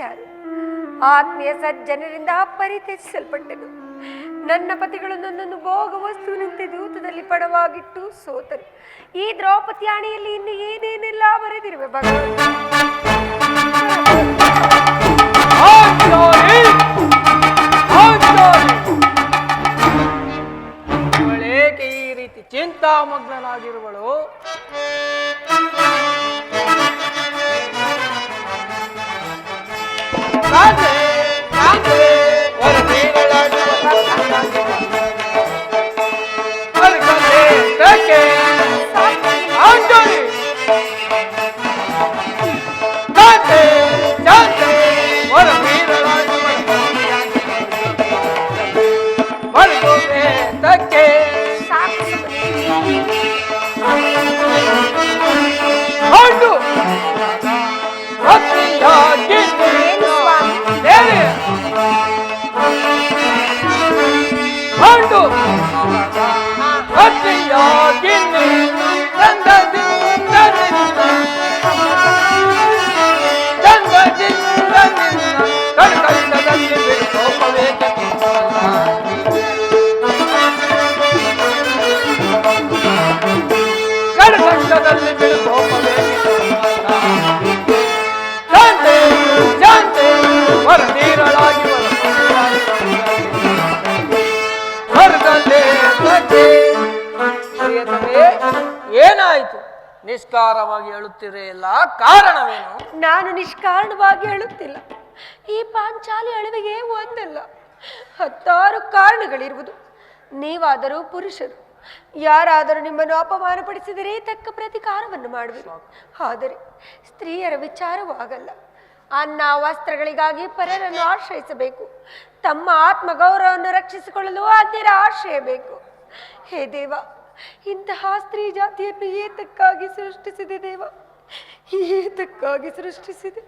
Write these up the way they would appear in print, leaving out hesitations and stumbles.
ಯಾರು? ಆತ್ಮೀಯ ಸಜ್ಜನರಿಂದ ಪರಿತ್ಯಜಿಸಲ್ಪಟ್ಟೆನು. ನನ್ನ ಪತಿಗಳು ನನ್ನನ್ನು ಭೋಗ ವಸ್ತುವಿನಂತೆ ದೂತದಲ್ಲಿ ಪಡವಾಗಿಟ್ಟು ಸೋತರು. ಈ ದ್ರೌಪದಿಯಾಣಿಯಲ್ಲಿ ಇನ್ನು ಏನೇನೆಲ್ಲ ಬರೆದಿರುವೆ ಭಗವಂತ. ಇವಳೇಕೆ ಈ ರೀತಿ ಚಿಂತಾಮಗ್ನಾಗಿರುವಳು? ಏನಾಯ್ತು? ನಿಷ್ಕಾರವಾಗಿ ಹೇಳುತ್ತಿರೆಯಲ್ಲ, ಕಾರಣವೇನು? ನಾನು ನಿಷ್ಕಾರಣವಾಗಿ ಹೇಳುತ್ತಿಲ್ಲ. ಈ ಪಾಂಚಾಲಿ ಅಳವಿಗೆ ಒಂದಲ್ಲ 10 ಕಾರಣಗಳಿರುವುದು. ನೀವಾದರೂ ಪುರುಷರು, ಯಾರಾದರೂ ನಿಮ್ಮನ್ನು ಅಪಮಾನಪಡಿಸಿದರೆ ತಕ್ಕ ಪ್ರತಿಕಾರವನ್ನು ಮಾಡುವಿರಿ. ಆದರೆ ಸ್ತ್ರೀಯರ ವಿಚಾರವಾಗಲ್ಲ. ಅನ್ನ ವಸ್ತ್ರಗಳಿಗಾಗಿ ಪರರನ್ನು ಆಶ್ರಯಿಸಬೇಕು. ತಮ್ಮ ಆತ್ಮಗೌರವವನ್ನು ರಕ್ಷಿಸಿಕೊಳ್ಳಲು ಅನ್ಯರ ಆಶ್ರಯ ಬೇಕು. ಹೇ ದೇವ, ಇಂತಹ ಸ್ತ್ರೀ ಜಾತಿಯನ್ನು ಏತಕ್ಕಾಗಿ ಸೃಷ್ಟಿಸಿದೆ ದೇವ? ಏತಕ್ಕಾಗಿ ಸೃಷ್ಟಿಸಿದೆ?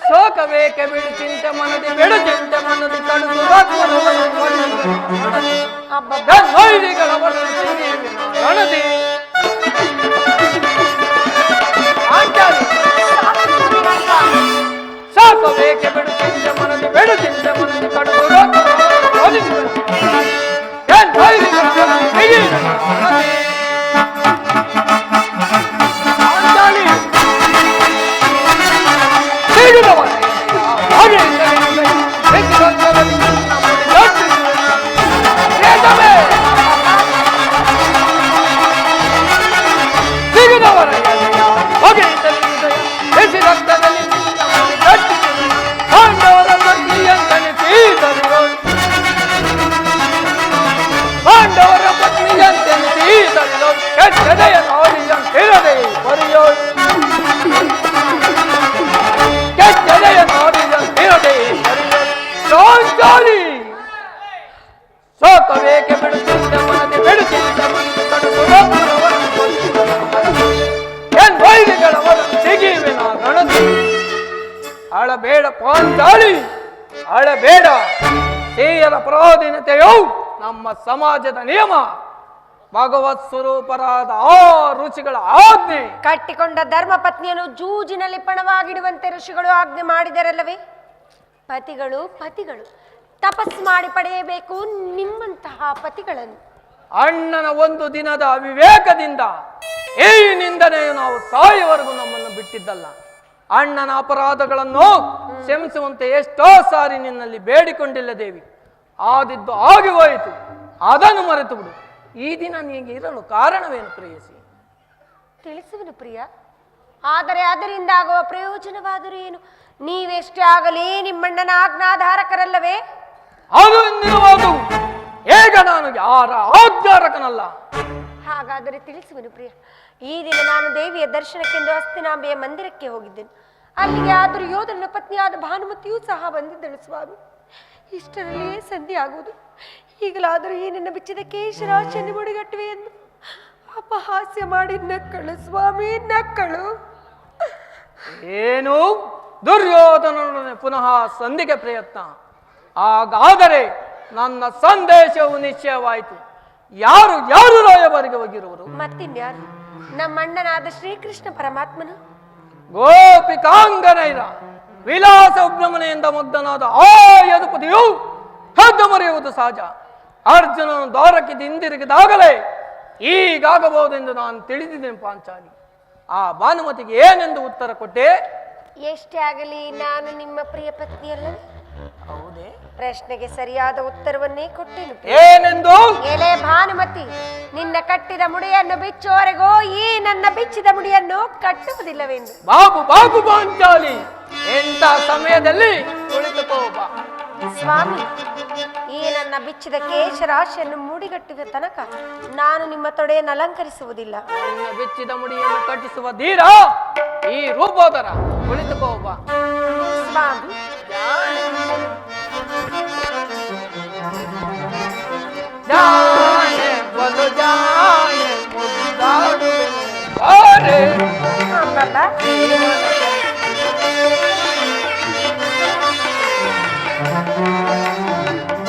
ಶೋಕವೇಕೆ ಬಿಡು ಚಿಂತೆ ಮನದಿ, ಬೆಡು ಚಿಂತೆ ಮನದಿ ಕಡುದು ಸಾಕಬೇಕೆ ಬಿಡು ಚಿಂತೆ ಮನದಿ, ಬೆಡು ಚಿಂತೆ ಮನದಿ ಕಡುದು ಸೋಕಬೇಕೆ ಬಿಡುತ್ತಿದ್ದ ಮನದಿ ಬೆಡುತ್ತಿದ್ದ ಮನದಿ ಕಡುಗಳವರನ್ನು ಸಿಗಿವೆ ನಾ ಗಣತಿ. ಅಳಬೇಡ ಪಾಂಚಾಲಿ, ಅಳಬೇಡ. ಸ್ತ್ರೀಯರ ಪರಾಧೀನತೆಯು ನಮ್ಮ ಸಮಾಜದ ನಿಯಮ. ಭಗವತ್ ಸ್ವರೂಪರಾದ ಆ ಋಷಿಗಳ ಆಜ್ಞೆ. ಕಟ್ಟಿಕೊಂಡ ಧರ್ಮ ಪತ್ನಿಯನ್ನು ಜೂಜಿನಲ್ಲಿ ಪಣವಾಗಿಡುವಂತೆ ಋಷಿಗಳು ಆಜ್ಞೆ ಮಾಡಿದರಲ್ಲವೇ? ಪತಿಗಳು ತಪಸ್ಸು ಮಾಡಿ ಪಡೆಯಬೇಕು ನಿಮ್ಮಂತಹ ಪತಿಗಳನ್ನು. ಅಣ್ಣನ ಒಂದು ದಿನದ ಅವಿವೇಕದಿಂದ ಈ ನಿಂದನೆಯು ನಾವು ಸಾಯುವವರೆಗೂ ನಮ್ಮನ್ನು ಬಿಟ್ಟಿದ್ದಲ್ಲ. ಅಣ್ಣನ ಅಪರಾಧಗಳನ್ನು ಕ್ಷಮಿಸುವಂತೆ ಎಷ್ಟೋ ಸಾರಿ ನಿನ್ನಲ್ಲಿ ಬೇಡಿಕೊಂಡಿಲ್ಲ ದೇವಿ. ಆದಿದ್ದು ಆಗಿ ಹೋಯಿತು, ಅದನ್ನು ಮರೆತು ಬಿಡು. ಈ ದಿನ ನೀಗೆ ಇರಲು ಕಾರಣವೇನು ಪ್ರೇಯಸಿ? ತಿಳಿಸುವನು ಪ್ರಿಯ. ಆದರೆ ಅದರಿಂದ ಆಗುವ ಪ್ರಯೋಜನವಾದರೂ ಏನು? ನೀವೆಷ್ಟೇ ಆಗಲಿ ನಿಮ್ಮಣ್ಣನ ಆಜ್ಞಾಧಾರಕರಲ್ಲವೇ? ಅದು ನಿಜವಾದು. ಈಗ ನಾನು ಯಾರ ಆಜ್ಞಾರಕನಲ್ಲ. ಹಾಗಾದರೆ ತಿಳಿಸುವನು ಪ್ರಿಯ. ಈ ದಿನ ನಾನು ದೇವಿಯ ದರ್ಶನಕ್ಕೆಂದು ಹಸ್ತಿನಾಂಬೆಯ ಮಂದಿರಕ್ಕೆ ಹೋಗಿದ್ದೇನೆ. ಅಲ್ಲಿಗೆ ಆದರೂ ಯೋಧನ ಪತ್ನಿಯಾದ ಭಾನುಮತಿಯೂ ಸಹ ಬಂದಿದ್ದಳು ಸ್ವಾಮಿ. ಇಷ್ಟರಲ್ಲಿಯೇ ಸಂಧಿ ಆಗುವುದು. ಈಗಲಾದರೂ ಈ ನಿನ್ನ ಬಿಚ್ಚಿದ ಕೇಶರಾಶಿಯನ್ನು ಮುಡಿಗಟ್ಟುವೆ ಎಂದು ಅಪಹಾಸ್ಯ ಮಾಡಿ ನಕ್ಕಳು ಸ್ವಾಮಿ, ನಕ್ಕಳು. ಏನು ದುರ್ಯೋಧನನೊಡನೆ ಪುನಃ ಸಂಧಿಗೆ ಪ್ರಯತ್ನ? ಹಾಗಾದರೆ ನನ್ನ ಸಂದೇಶವು ನಿಶ್ಚಯವಾಯಿತು. ಯಾರು ರಾಯಬಾರಿಗೆ ಹೋಗಿರುವರು? ಮತ್ತಿನ್ಯಾರು? ನಮ್ಮಣ್ಣನಾದ ಶ್ರೀಕೃಷ್ಣ ಪರಮಾತ್ಮನು. ಗೋಪಿಕಾಂಗನೈರ ವಿಲಾಸ ಉಬ್ರಮನೆಯಿಂದ ಮುಗ್ಧನಾದ ಆ ಯದುಪತಿಯು ಹದ್ದು ಮರೆಯುವುದು ಸಹಜ. ಅರ್ಜುನನು ದ್ವಾರಕ್ಕೆ ಹಿಂದಿರುಗಿದಾಗಲೇ ಈಗಾಗಬಹುದೆಂದು ನಾನು ತಿಳಿದಿದ್ದೇನೆ ಪಾಂಚಾಲಿ. ಆ ಭಾನುಮತಿಗೆ ಏನೆಂದು ಉತ್ತರ ಕೊಟ್ಟೆ? ಎಷ್ಟೇ ಆಗಲಿ ನಾನು ನಿಮ್ಮ ಪ್ರಿಯ ಪತ್ನಿಯಲ್ಲ. ಹೌದೇ? ಪ್ರಶ್ನೆಗೆ ಸರಿಯಾದ ಉತ್ತರವನ್ನೇ ಕೊಟ್ಟೆನು. ಏನೆಂದು? ಎಲೆ ಭಾನುಮತಿ, ನಿನ್ನ ಕಟ್ಟಿದ ಮುಡಿಯನ್ನು ಬಿಚ್ಚುವವರೆಗೂ ಈ ನನ್ನ ಬಿಚ್ಚಿದ ಮುಡಿಯನ್ನು ಕಟ್ಟುವುದಿಲ್ಲವೆಂದು. ಬಾಬು ಬಾಬು ಪಾಂಚಾಲಿ, ಎಂತ ಸಮಯದಲ್ಲಿ ಕುಳಿತುಕೋ ಬಾ. ಸ್ವಾಮಿ, ಈ ನನ್ನ ಬಿಚ್ಚಿದ ಕೇಶರಾಶಿಯನ್ನು ಮೂಡಿಗಟ್ಟುವ ತನಕ ನಾನು ನಿಮ್ಮ ತೊಡೆಯನ್ನು ಅಲಂಕರಿಸುವುದಿಲ್ಲ. ನಿನ್ನ ಬಿಚ್ಚಿದ ಮುಡಿಯನ್ನು ಕಟ್ಟಿಸುವ ಧೀರ ಈ ರೂಪೋದರ. ಕುಳಿತುಕೋ ಬಾ. ಸ್ವಾಮಿ, ಜಾಣೆ ಬಲು ಜಾಣೆ ಮುದ್ದಾಡುವೆನು ಬಾರೆ.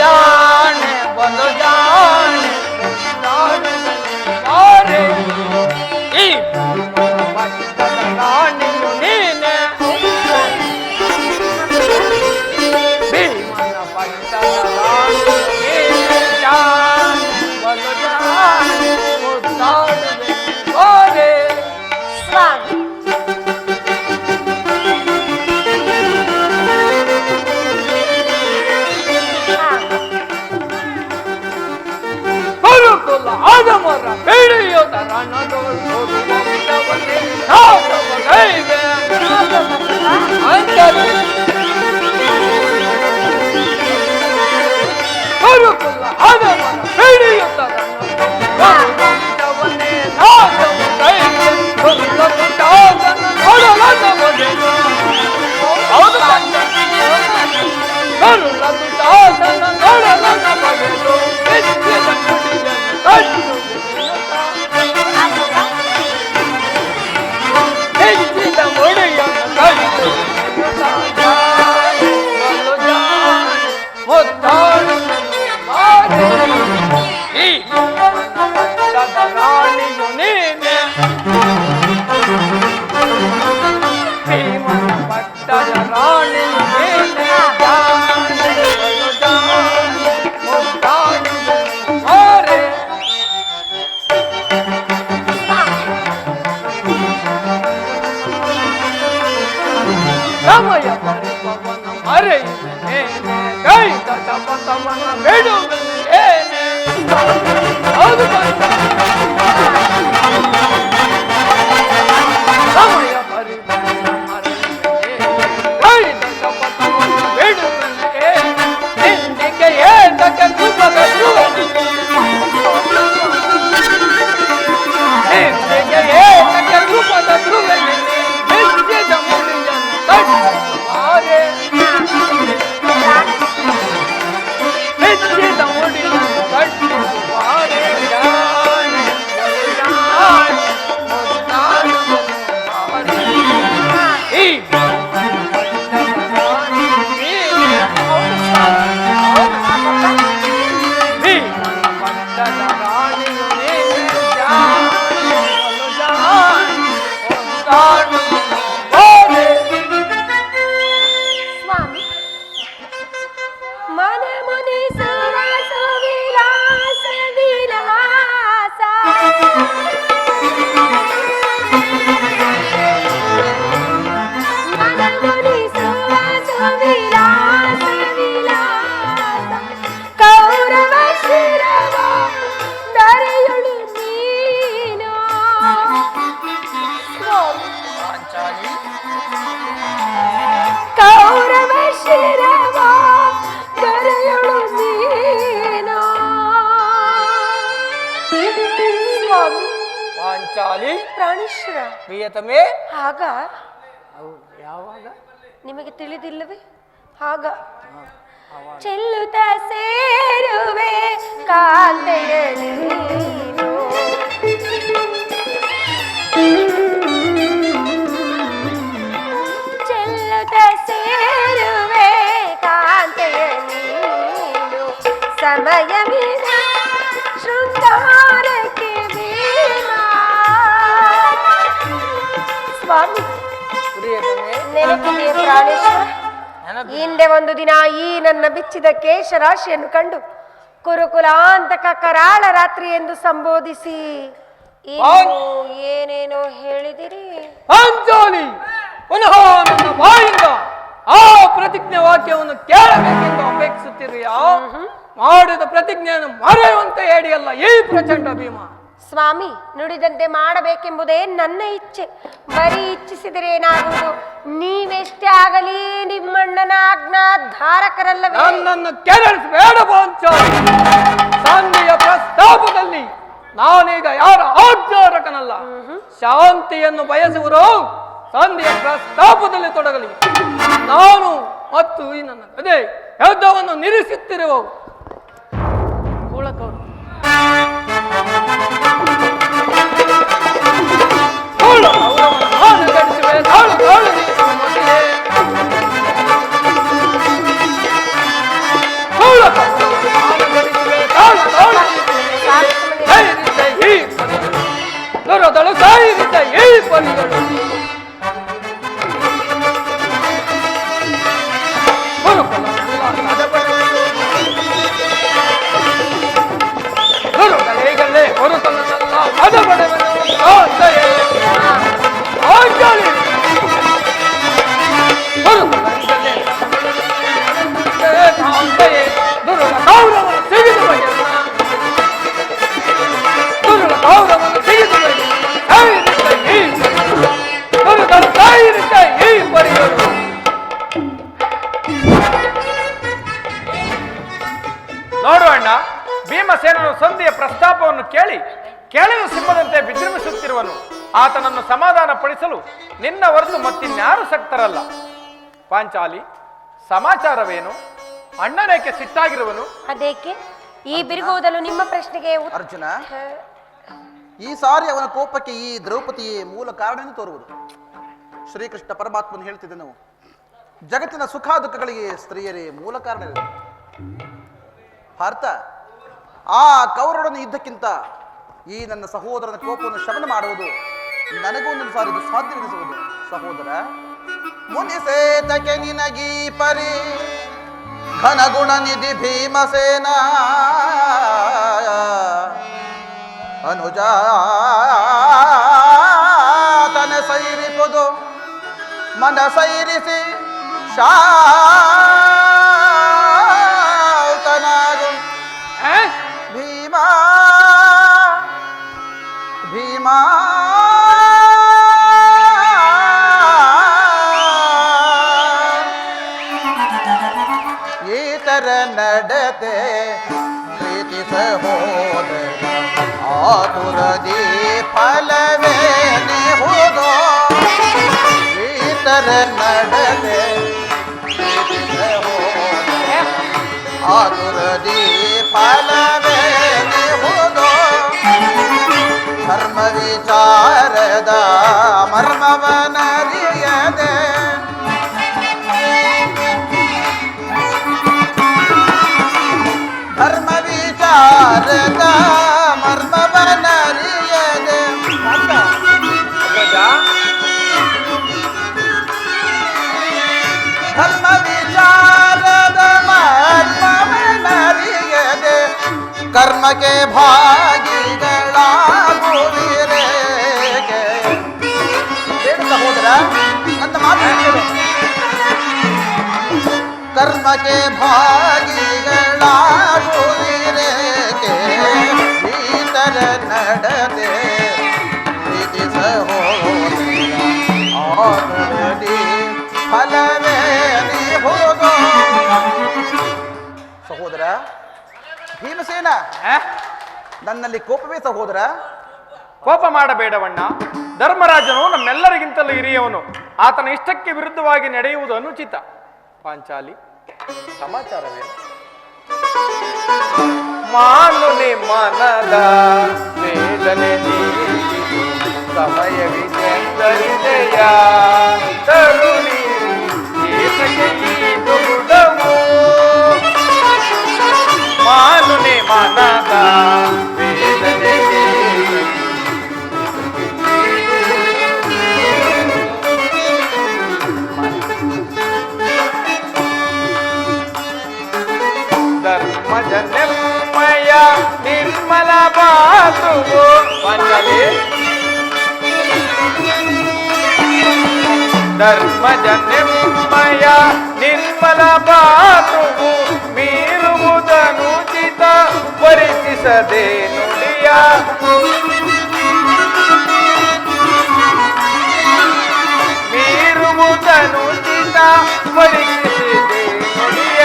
ಜಾಣೆ ಬಲು ಜಾಣೆ ಮುದ್ದಾಡುವೆನು ಬಾರೆ. ಈ ಪಟ್ಟದ ರಾಣಿಯು ನೀನೆ, ಭೀಮನ ಪಟ್ಟದ ರಾಣಿಯು ನೀನೆ. ಜಾಣೆ ಬಲು ಜಾಣೆ ಮುದ್ದಾಡುವೆನು ಬಾರೆ. ಸ್ವಾಮಿ, ಗುರುಕುಲ ಆದಮರ ಬೆಳೆಯೋದ ರಣದೋಳು ವಂಶವನ್ನೇ ನಾಶವ ಕೈಗೆ ಅಂತರಿ. ಗುರುಕುಲ ಆದಮರ ಬೆಳೆಯೋದ ರಣದೋಳು ನಾಶವ ಕೈಗೆ ಗುರುಕುಲಾದನ ನೋಡಲಾದ ಬಗೆಗೆ. ಹೌದು ಗುರುಕುಲಾದನ ನೋಡಲಾದ ಬಗೆಗೆ ಬೆಚ್ಚಿದ ನುಡಿಯನ್ನು ಕಟ್ಟು ಹೆಚ್ಚಿದ ಮುಡಿಯನ್ನು ಕಟ್ಟು ಮುದ್ದಾಡುವೆನು ಬಾರೆ. ಈ ಪಟ್ಟದ ರಾಣಿಯು ನೀನೆ, ಭೀಮನ ಪಟ್ಟದ ರಾಣಿಯು ನೀನೆ. ಜಾಣೆ ಬಲು ಜಾಣೆ ಮುದ್ದಾಡುವೆನು ಬಾರೆ. ಸಮಯ ಪರಿಪವನ ಮರೆಯುವೆನೇನೆ, ಕೈದ ಶಪಥವನ ಬಿಡುವೆನೇನೆ. ಹೌದು ಸಮಯ ಪರಿಪವನ ಮರೆಯುವೆನೇನೆ, ಕೈದ ಶಪಥವನ ಬಿಡುವೆನೇನೆ. ನಿಂದಿಗೆ ಏತಕ್ಕೆ ಕೃಪದ ಧ್ರುವನಿಗೆ, ನಿಂದಿಗೆ ಏತಕ್ಕೆ ಕೃಪದ ಧ್ರುವನಿಗೆ ಬೆಚ್ಚಿದ ಮುಡಿಯನ್ನು ಕಟ್ಟು ಬಾರೆ. ಬೆಚ್ಚಿದ ಮುಡಿಯನ್ನು ಕಟ್ಟು ಬಾರೆ. ಜಾಣೆ ಬಲು ಜಾಣೆ ಮುದ್ದಾಡುವೆನು ಬಾರೆ. ಈ ಪಟ್ಟದ ರಾಣಿಯು ನೀನೆ, ಭೀಮನ ಪಟ್ಟದ ರಾಣಿಯು ನೀನೆ. ಜಾಣೆ ಬಲು ಜಾಣೆ ಮುದ್ದಾಡುವೆನು ಬಾರೆ. ಸ್ವಾಮಿ, ಮನ ಮುನಿಸುವ ಸುವಿಲಾಸ ವಿಲಾಸ, ಮನ ಮುನಿಸುವ ಸುವಿಲಾಸ ವಿಲಾಸ, ಕೌರವ ಶಿರವ ದರೆಯೊಳು ನೀನು. ಸ್ವಾಮಿ, ಪಾಂಚಾಲಿ, ಕೌರವ ಶಿರವ ದರೆಯೊಳು ನೀನು. ಸ್ವಾಮಿ, ಪಾಂಚಾಲಿ ಪ್ರಾಣೇಶ್ವರ, ಪ್ರಿಯತಮೇ. ಆಗ ಹೌದು, ಯಾವಾಗ? ನಿಮಗೆ ತಿಳಿದಿಲ್ಲವೇ? ಆಗ ಚೆಲ್ಲುತ್ತ ಸೇರುವೆ ಕಾಂತೆಯ ನೀನು. ಚೆಲ್ಲುತ್ತ ಸೇರುವೆ ಕಾಂತೆಯ ನೀನು. ಸಮಯವಿದ ಶೃಂಗಾರಕ್ಕೆ ಭೀಮ. ಸ್ವಾಮಿ, ಪ್ರಿಯತಮೇ, ನೆನಪಿದೆಯೇ ಪ್ರಾಣೇಶ್ವರ? ಹಿಂದೆ ಒಂದು ದಿನ ಈ ನನ್ನ ಬಿಚ್ಚಿದ ಕೇಶ ರಾಶಿಯನ್ನು ಕಂಡು ಕುರುಕುಲಾಂತಕ ಕರಾಳ ರಾತ್ರಿ ಎಂದು ಸಂಬೋಧಿಸಿ ಇನ್ನು ಏನೇನೋ ಹೇಳಿದಿರಿ. ಪಾಂಚಾಲಿ, ಪುನಃ ನನ್ನ ಬಾಯಿಂದ ಆ ಪ್ರತಿಜ್ಞೆ ವಾಕ್ಯವನ್ನು ಕೇಳಬೇಕೆಂದು ಅಪೇಕ್ಷಿಸುತ್ತಿದೆಯಾ? ಮಾಡಿದ ಪ್ರತಿಜ್ಞೆಯನ್ನು ಮರೆಯುವಂತೆ ಹೇಳಿಯಲ್ಲ ಈ ಪ್ರಚಂಡ ಭೀಮ. ಸ್ವಾಮಿ, ನುಡಿದಂತೆ ಮಾಡಬೇಕೆಂಬುದೇ ನನ್ನ ಇಚ್ಛೆ. ಬರೀ ಇಚ್ಛಿಸಿದರೆ ಏನಾಗುವುದು? ನೀವೆಷ್ಟೇ ಆಗಲಿ ನಿಮ್ಮಣ್ಣನ ಆಜ್ಞಾಧಾರಕರಲ್ಲವೇ? ನನ್ನನ್ನು ಕೆರಳಿಸಬೇಡ ಪಾಂಚಾಲಿ. ಸಂಧಿಯ ಪ್ರಸ್ತಾಪದಲ್ಲಿ ನಾನೀಗ ಯಾರ ಆಜ್ಞಾರಕನಲ್ಲ. ಶಾಂತಿಯನ್ನು ಬಯಸುವರು ಸಂಧಿಯ ಪ್ರಸ್ತಾಪದಲ್ಲಿ ತೊಡಗಲಿ. ನಾನು ಮತ್ತು ಈ ನನ್ನ ಗದೆ ಯುದ್ಧವನ್ನು ನಿಲ್ಲಿಸುತ್ತಿರುವವು. ದೊರದಳು ಸಾಯಿರಿದ್ದ ಈ ಪರಿಗಳು ಗುರುಗಳೇ ಹೊರತನಲ್ಲ ಅದಬಡವನು ದುರುಳ ಗೌರವವನ್ನು ತೆಗೆದು ಬಗೆಯಲ್ಲ. ದುರುಳ ಗೌರವವನ್ನು ತೆಗೆದು ಈ ಪರಿಗಳು ನೋಡು ಅಣ್ಣ, ಭೀಮಸೇನನು ಸಂಧಿಯ ಪ್ರಸ್ತಾಪವನ್ನು ಕೇಳಿ ಕೆಳಗೆ ಸಿಂಹದಂತೆ ವಿಜೃಂಭಿಸುತ್ತಿರುವನು. ಆತನನ್ನು ಸಮಾಧಾನ ಪಡಿಸಲು ನಿನ್ನ ಹೊರತು ಮತ್ತಿನ್ಯಾರು ಶಕ್ತರಲ್ಲ. ಪಾಂಚಾಲಿ, ಸಮಾಚಾರವೇನು? ಅಣ್ಣನೇಕೆ ಸಿಟ್ಟಾಗಿರುವನು? ಅದೇಕೆ ಈ ಬಿರುಗುವುದಲು? ನಿಮ್ಮ ಪ್ರಶ್ನೆಗೆ ಅರ್ಜುನ, ಈ ಸಾರಿ ಅವನ ಕೋಪಕ್ಕೆ ಈ ದ್ರೌಪದಿಯೇ ಮೂಲ ಕಾರಣ ಎಂದು ತೋರುವುದು. ಶ್ರೀಕೃಷ್ಣ ಪರಮಾತ್ಮನು ಹೇಳ್ತಿದ್ದನು, ಜಗತ್ತಿನ ಸುಖ ದುಃಖಗಳಿಗೆ ಸ್ತ್ರೀಯರೇ ಮೂಲ ಕಾರಣವಿದೆ. ಭಾರತ, ಆ ಕೌರವನ ಯುದ್ಧಕ್ಕಿಂತ ಈ ನನ್ನ ಸಹೋದರನ ಕೋಪವನ್ನು ಶಮನ ಮಾಡುವುದು ನನಗೂ ಒಂದೊಂದು ಸಾರಿ ಇದು ಸಾಧ್ಯವೆನಿಸುವುದು. ಸಹೋದರ, ಮುನಿಸೇತಕ್ಕೆ ನಿನಗೀ ಪರಿ ಘನಗುಣ ನಿಧಿ ಭೀಮಸೇನ ಅನುಜಾತನ ಸೈರಿಪುದು ಮನ ಸೈರಿಸಿ ಶಾತನಾಗು ಭೀಮಾ ಭೀಮಾ ಈತರ ನಡತೆ ಪ್ರೀತಿ ಸಹೋದರ ಆತುರದಿ ಫಲವೇನೆ ಹೋದೋ. ಈತರ ನಡತೆ ಪ್ರೀತಿ ಸಹೋದರ ಆತುರದಿ ಫಲವೇನೆ ಹೋದೋ. ಧರ್ಮ ವಿಚಾರದ ಮರ್ಮವನರಿಯದೆ ಧರ್ಮ ವಿಚಾರದ ಮರ್ಮವನರಿಯದೆ ಧರ್ಮ ವಿಚಾರದ ಮರ್ಮವನರಿಯದೆ ಕರ್ಮಕ್ಕೆ ಭಾಗಿಗಳಾಗುವಿರೆ. ಏನು ಸಹೋದರ, ನನ್ನ ಮಾತು ಕೇಳು. ಕರ್ಮಕ್ಕೆ ಭಾಗಿಗಳಾಗುವಿರೆ ಈತರ ನಡದೆ ಪ್ರೀತಿ ಸಹೋದರ ಆತುರದಿ ಫಲವೇನೆ ಹೋಗೋ. ಸಹೋದರ ಭೀಮಸೇನ, ನನ್ನಲ್ಲಿ ಕೋಪವೇ ಸಹೋದರ? ಕೋಪ ಮಾಡಬೇಡವಣ್ಣ. ಧರ್ಮರಾಜನು ನಮ್ಮೆಲ್ಲರಿಗಿಂತಲೂ ಹಿರಿಯವನು. ಆತನ ಇಷ್ಟಕ್ಕೆ ವಿರುದ್ಧವಾಗಿ ನಡೆಯುವುದು ಅನುಚಿತ. ಪಾಂಚಾಲಿ, ಸಮಾಚಾರವೇನು? ಮಾನುನೆ ಮನದ ವೇದನೆ ಸಮಯವಿದೆಯ ತರುಣಿ ಮಾನುನೆ ಮನದ ವೇದನೆ ನೆಮ್ಮಯ ನಿರ್ಮಲ ಬಾತುವು ಮಂಜಲಿ ಧರ್ಮಜ ನೆಮ್ಮಯ ನಿರ್ಮಲ ಬಾತುವು ಮೀರುವುದನುಚಿತ ಪರಿಚಿಸದೆ ನುಡಿಯ ಮೀರುವುದನುಚಿತ ಪರಿಚಿಸದೆ ನುಡಿಯ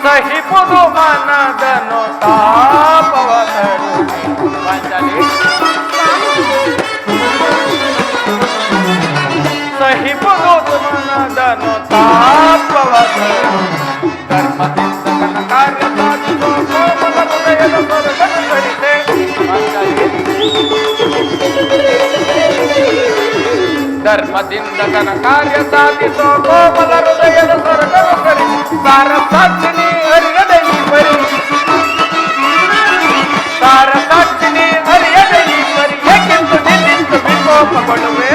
ಸಹಿಪುದು ಮನದನು ತಾಪವ ತರುಣಿ ಮಂಜಲಿ ಸಹಿಪುದು ಮನದನು ತಾಪವ ತರುಣಿ ಧರ್ಮದಿಂದ ತನ್ನ ಕಾರ್ಯ ಸಾಧಿಸೋ ಕೋಮಲ ಹೃದಯದ ಸ್ವರವನ್ನು ಧರಿಸೆ ಧರ್ಮದಿಂದ ತನ್ನ ಕಾರ್ಯ ಸಾಧಿಸೋ ಕೋಮಲ ಹೃದಯದ ಸ್ವರವನ್ನು ಧರಿಸಿ ಸಾರ ಸಾಕ್ಷಿನಿ ಹರಿಯದೆ ಈಶ್ವರಿ ಸಾರ ಸಾಕ್ಷಿನಿ ಹರಿಯದೆ ಈಶ್ವರಿ ಏಕೆಂದು ನಿನ್ನಿಂತು ವಿಕೋಪಗೊಳ್ಳುವೆ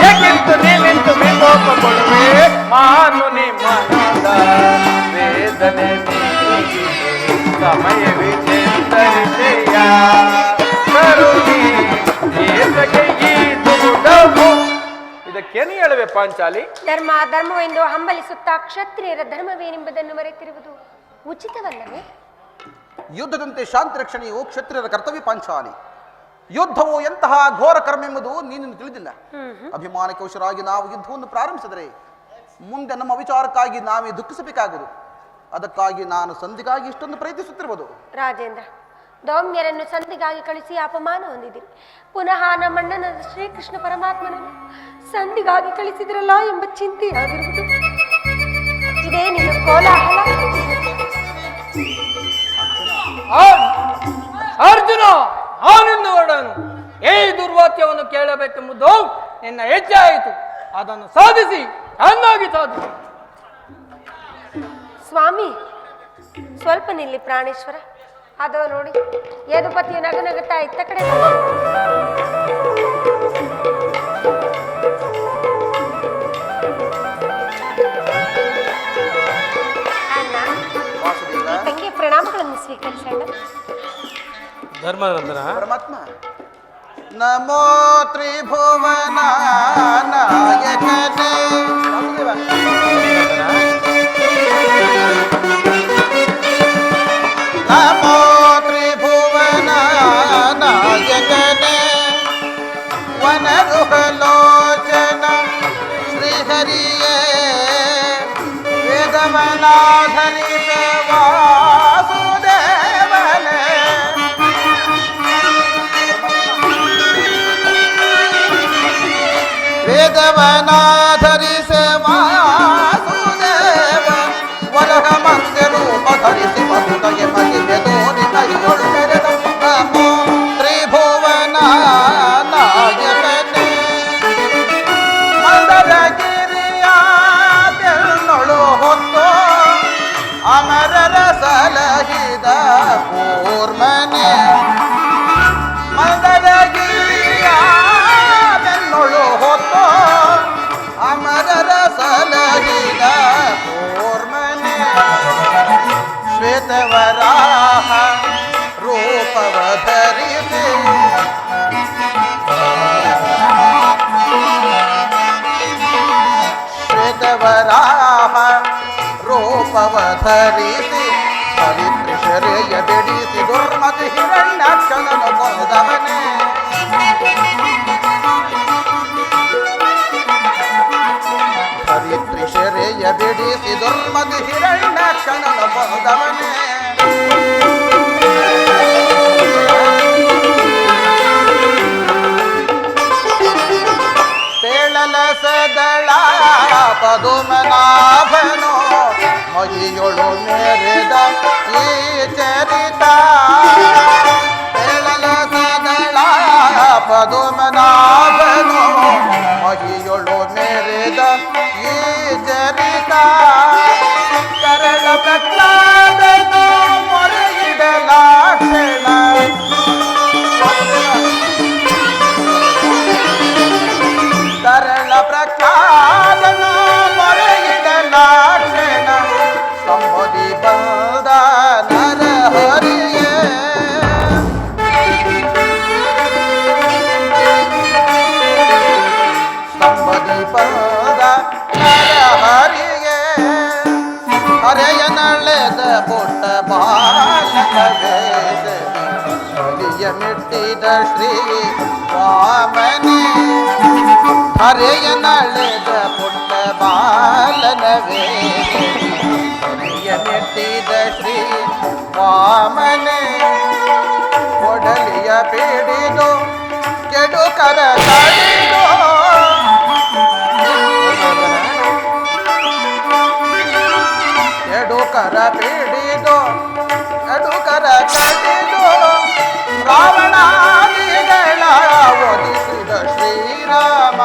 ಏಕೆಂದು ನೀನಿಂತು ವಿಕೋಪಗೊಳ್ಳುವೆ ಮಾನು ನಿಮ್ಮನದ ವೇದನೆ ಸಮಯವೇ ಚೇತರಿಸೆಯ ಕರುಣಿ ಏತಕ್ಕೆ ಈ ದುಗುಡವು ಇದಕ್ಕೇನು ಹೇಳುವೆ ಪಾಂಚಾಲಿ ಧರ್ಮ ಧರ್ಮವೆಂದು ಹಂಬಲಿಸುತ್ತಾ ಕ್ಷತ್ರಿಯರ ಧರ್ಮವೇನೆಂಬುದನ್ನು ಮರೆತಿರುವುದು ಉಚಿತವಲ್ಲವೇ? ಯುದ್ಧದಂತೆ ಶಾಂತಿ ರಕ್ಷಣೆಯು ಕ್ಷತ್ರಿಯರ ಕರ್ತವ್ಯ ಪಾಂಚಾಲಿ. ಯುದ್ಧವು ಎಂತಹ ಘೋರ ಕರ್ಮ ಎಂಬುದು ನೀನು ತಿಳಿದಿಲ್ಲ. ಅಭಿಮಾನಕ್ಕೆ ವಶರಾಗಿ ನಾವು ಯುದ್ಧವನ್ನು ಪ್ರಾರಂಭಿಸಿದರೆ ಮುಂದೆ ನಮ್ಮ ವಿಚಾರಕ್ಕಾಗಿ ನಾವೇ ದುಃಖಿಸಬೇಕಾಗುವುದು. ಅದಕ್ಕಾಗಿ ನಾನು ಸಂಧಿಗಾಗಿ ಇಷ್ಟೊಂದು ಪ್ರಯತ್ನಿಸುತ್ತಿರುವುದು. ರಾಜೇಂದ್ರ, ದೌಮ್ಯರನ್ನು ಸಂಧಿಗಾಗಿ ಕಳಿಸಿ ಅಪಮಾನ ಹೊಂದಿದಿರಿ. ಪುನಃ ನಮ್ಮಣ್ಣನ ಶ್ರೀಕೃಷ್ಣ ಪರಮಾತ್ಮನನ್ನು ಸಂಧಿಗಾಗಿ ಕಳಿಸಿದ್ರಲ್ಲ ಎಂಬ ಚಿಂತೆಯಾಗಿರುವುದು. ಇದೇ ನಿನ್ನ ಕೋಲಾಹಲ. ಅರ್ಜುನ, ನಾನಿನ್ನು ಹೊರಡನು. ಈ ದುರ್ವಾಕ್ಯವನ್ನು ಕೇಳಬೇಕೆಂಬುದು ನಿನ್ನ ಹೆಜ್ಜೆ ಆಯಿತು. ಅದನ್ನು ಸಾಧಿಸಿ ಚೆನ್ನಾಗಿ ಸಾಧಿಸಿ. ಸ್ವಾಮಿ, ಸ್ವಲ್ಪ ನಿಲ್ಲಿ ಪ್ರಾಣೇಶ್ವರ. ಅದೋ ನೋಡಿ, ಯದುಪತಿಯು ನಗನಗುತ್ತಾ ಇತ್ತ ಕಡೆ ತಂಗಿ ಪ್ರಣಾಮಗಳನ್ನು ಸ್ವೀಕರಿಸೋಣ. ಧರ್ಮನಂದನ ಪರಮಾತ್ಮ, ನಮೋ ತ್ರಿಭುವನ ನಾಯಕನೇ. ನಮೋ ತ್ರಿಭುವನ ನಾಯಕನೇ, ವನರುಹಲೋಚನ ಶ್ರೀಹರಿಯೇ, ವೇದವನಾಧರಿಸ ವಾಸುದೇವನೇ. ವೇದವನಾಧರಿಸ ವಾಸುದೇವ, ವರಹ ಮತ್ಸ್ಯ ರೂಪ ಧರಿಸಿ ಮಧುತಗೆ ಮಹಿಮೆ ತೋರಿ ಮಹಿಯೊಳು ಮೆರೆದ ನಮೋ ತ್ರಿಭುವನ ನಾಯಕನೇ. ಮಂದರಗಿರಿಯ ಬೆನ್ನೊಳು ಹೊತ್ತು ಅಮರರ ಸಲಹಿದ ಕೂರ್ಮನೆ. ಮಂದರಗಿರಿಯ ಬೆನ್ನೊಳು ಹೊತ್ತು ಅಮರರ ಸಲಹಿದ ಕೂರ್ಮನೆ. ಶ್ವೇತವರಾಹ ರೂಪವ ಧರಿಸಿ ಶ್ವೇತವರಾಹ ರೂಪವ ಧರಿಸಿ ಪವಿತ್ರಿಷರೆಯ ಬಿಡಿಸಿ ದುರ್ಮತಿ ಹಿರಣ್ಯಾಕ್ಷನನು ಕೊಂದವನೇ. ಪವಿತ್ರಿಷರೆಯ ಬಿಡಿಸಿ ದುರ್ಮತಿ ಹಿರಣ್ಯಾಕ್ಷನನು ಕೊಂದವನೇ. ಪೇಳಲ ಸದಳ ಪದುಮನಾಭನೋ ಮಹಿಯೊಳು ಮೆರೆದ ಈ ಚರಿತ. ಪೇಳಲ ಸದಳ ಪದುಮನಾಭನೋ ಮಹಿಯೊಳು ಮೆರೆದ ಈ ಚರಿತ. ಕರಳ ಪ್ರಹ್ಲಾದನೋ ಮೊರೆಯಿಡಲಾಕ್ಷಣ. ಕರಳ ಪ್ರಹ್ಲಾದನೋ ಮೊರೆಯಿಡಲಾಕ್ಷಣ. ಸಂಬೋಧಿ ಮೆಟ್ಟಿದ ಶ್ರೀ ವಾಮನೆ ಹರೆಯ ನಳೆದ ಪುಟ್ಟ ಬಾಲನವೇ ಮೆಟ್ಟಿದ ಶ್ರೀ ವಾಮನೆ ಒಡಲಿಯ ಪೀಡಿದು ಕೆಡು ಕರ ತಡೆದು ಕೆಡು ಕರ ಪೀಡಿದು ಕೆಡು ಕರ ತಡೆದು ರಾವಣಾದಿಗಳ ಒದಿಸಿದ ಶ್ರೀರಾಮ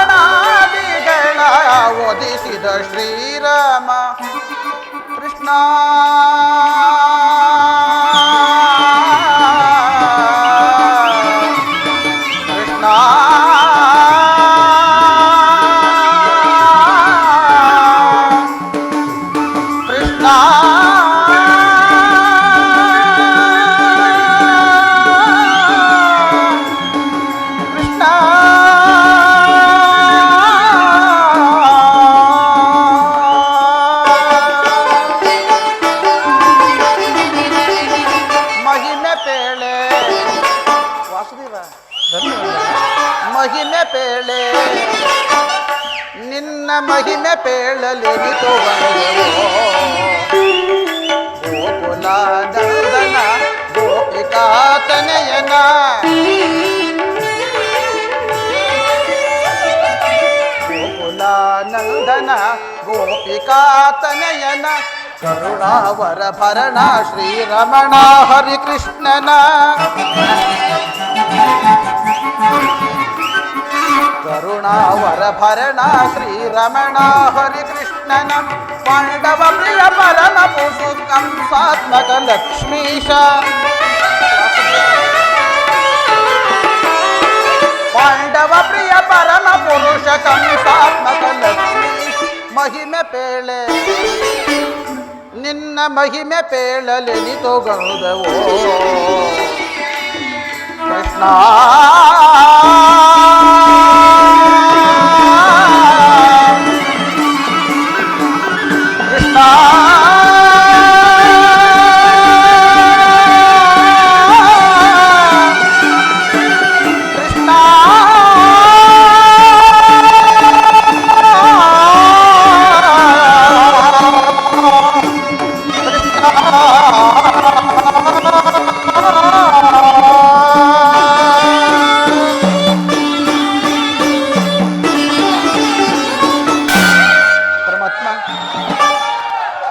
ರಾವಣಾದಿಗಳ ಒದಿಸಿದ ಶ್ರೀರಾಮ ಕೃಷ್ಣ ಕೃಷ್ಣ ಕೃಷ್ಣ ಮಹಿಮೆ ಪೇಳೆ ನಿನ್ನ ಮಹಿಮೆ ಪೇಳಲಿರಿತು ಗೋಕುಲ ನಂದನ ಗೋಪಿಕಾ ತನಯನ ಗೋಕುಲ ನಂದನ ಗೋಪಿಕಾ ತನಯನ ಕರುಣಾವರ ಭರಣ ಶ್ರೀರಮಣ ಹರಿಕೃಷ್ಣನ ಕರುಣಾವರ ಭರಣ ಶ್ರೀರಮಣ ಹರಿಕೃಷ್ಣನ ಪಾಂಡವ ಪ್ರಿಯ ಪರಮ ಪುರುಷ ಕಂಸಾತ್ಮಕ ಲಕ್ಷ್ಮೀಶ ಪಾಂಡವ ಪ್ರಿಯ ಪರಮ ಪುರುಷ ಕಂಸಾತ್ಮಕ ಲಕ್ಷ್ಮೀಶ ಮಹಿಮೆ ಪೇಳೆ ನಿನ್ನ ಮಹಿಮೆ ಪೇಳಲೆನಿತು ಗೌದವೋ ಕೃಷ್ಣ ಕೃಷ್ಣ ಕೃಷ್ಣ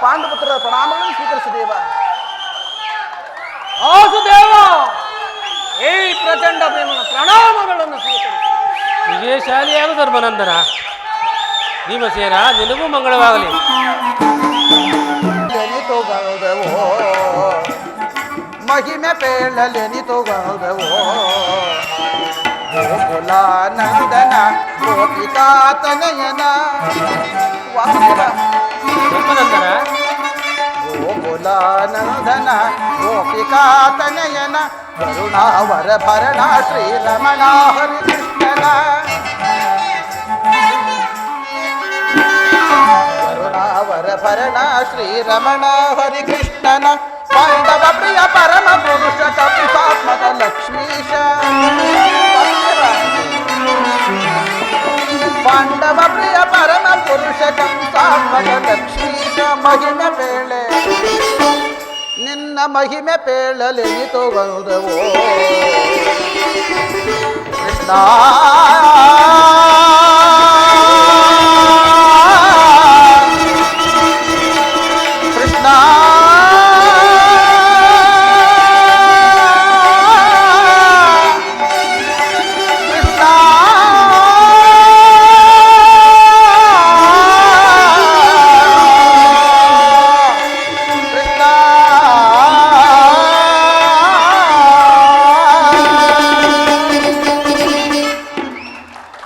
ಪಾಂಡುಪುತ್ರರ ಪ್ರಣಾಮಗಳನ್ನು ಸ್ವೀಕರಿಸಿದೇವ. ವಾಸುದೇವ ಈ ಪ್ರಚಂಡ ಪ್ರೇಮನ ಪ್ರಣಾಮಗಳನ್ನು ಸ್ವೀಕರಿಸಿ. ವಿಜಯಶಾಲಿಯಾದ ಧರ್ಮನಂದನ ಭೀಮಸೇನ ನಿನಗೂ ಮಂಗಳವಾಗಲಿ. ಲೆನಿತು ಗೌದವೋ ಮಹಿಮೆ ಪೇಳಲೆನಿತು ಗೌದವೋ ಗೋಕುಲ ನಂದನ ಗೋಪಿಕಾ ತನಯನ ವಾಸುದೇವ ಧರ್ಮನಂದನ ಗೋಕುಲ ನಂದನ ಗೋಪಿಕಾ ತನಯನ ಕರುಣಾವರ ಭರಣ ಶ್ರೀರಮಣ ಹರಿಕೃಷ್ಣನ ಕರುಣಾವರ ಭರಣ ಶ್ರೀರಮಣ ಹರಿಕೃಷ್ಣನ ಪಾಂಡವ ಪ್ರಿಯ ಪರಮ ಪುರುಷ ಕಂಸಾತ್ಮಕ ಲಕ್ಷ್ಮೀಶ ಪಾಂಡವ ಪ್ರಿಯ ಪರಮ ಪುರುಷ ಕಂಸಾತ್ಮಕ ಲಕ್ಷ್ಮೀಶ ಮಹಿಮೆ ಪೇಳೆ ನಿನ್ನ ಮಹಿಮೆ ಪೇಳಲೆನಿತು ಗೌದವೋ ಕೃಷ್ಣ ಕೃಷ್ಣ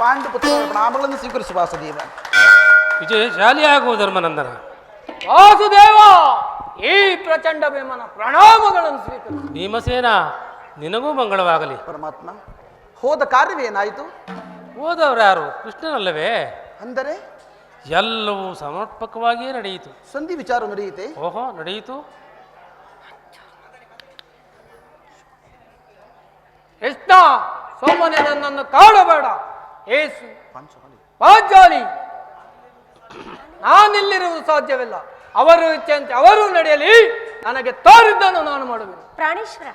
ಪಾಂಡುಪುತ್ರರ ಪ್ರಣಾಮಗಳನ್ನು ಸ್ವೀಕರಿಸುವ ವಾಸುದೇವ. ವಿಜಯಶಾಲಿಯಾಗುವ ಧರ್ಮನಂದನ ವಾಸುದೇವ ಈ ಪ್ರಚಂಡ ಪ್ರೇಮನ ಪ್ರಣಾಮಗಳನ್ನು ಸ್ವೀಕರಿಸಿ. ಭೀಮಸೇನ ನಿನಗೂ ಮಂಗಳವಾಗಲಿ. ಪರಮಾತ್ಮ ಹೋದ ಕಾರ್ಯವೇನಾಯಿತು? ಓದವ್ರು ಯಾರು? ಕೃಷ್ಣನಲ್ಲವೇ? ಅಂದರೆ ಎಲ್ಲವೂ ಸಮರ್ಪಕವಾಗಿಯೇ ನಡೆಯಿತು. ಸಂಧಿ ವಿಚಾರ ನಡೆಯುತ್ತೆ. ಓಹೋ, ನಡೆಯಿತು. ಕೃಷ್ಣ, ಸೋಮನೆ ನನ್ನನ್ನು ಕಾಡಬೇಡ. ಏಸು ಪಾಂಚಾಲಿ, ನಾನಿಲ್ಲಿರುವುದು ಸಾಧ್ಯವಿಲ್ಲ. ಅವರು ಇಚ್ಛೆಯಂತೆ ಅವರು ನಡೆಯಲಿ, ನನಗೆ ತೋರಿದ್ದನ್ನು ನಾನು ಮಾಡುವೆನು. ಪ್ರಾಣೇಶ್ವರ,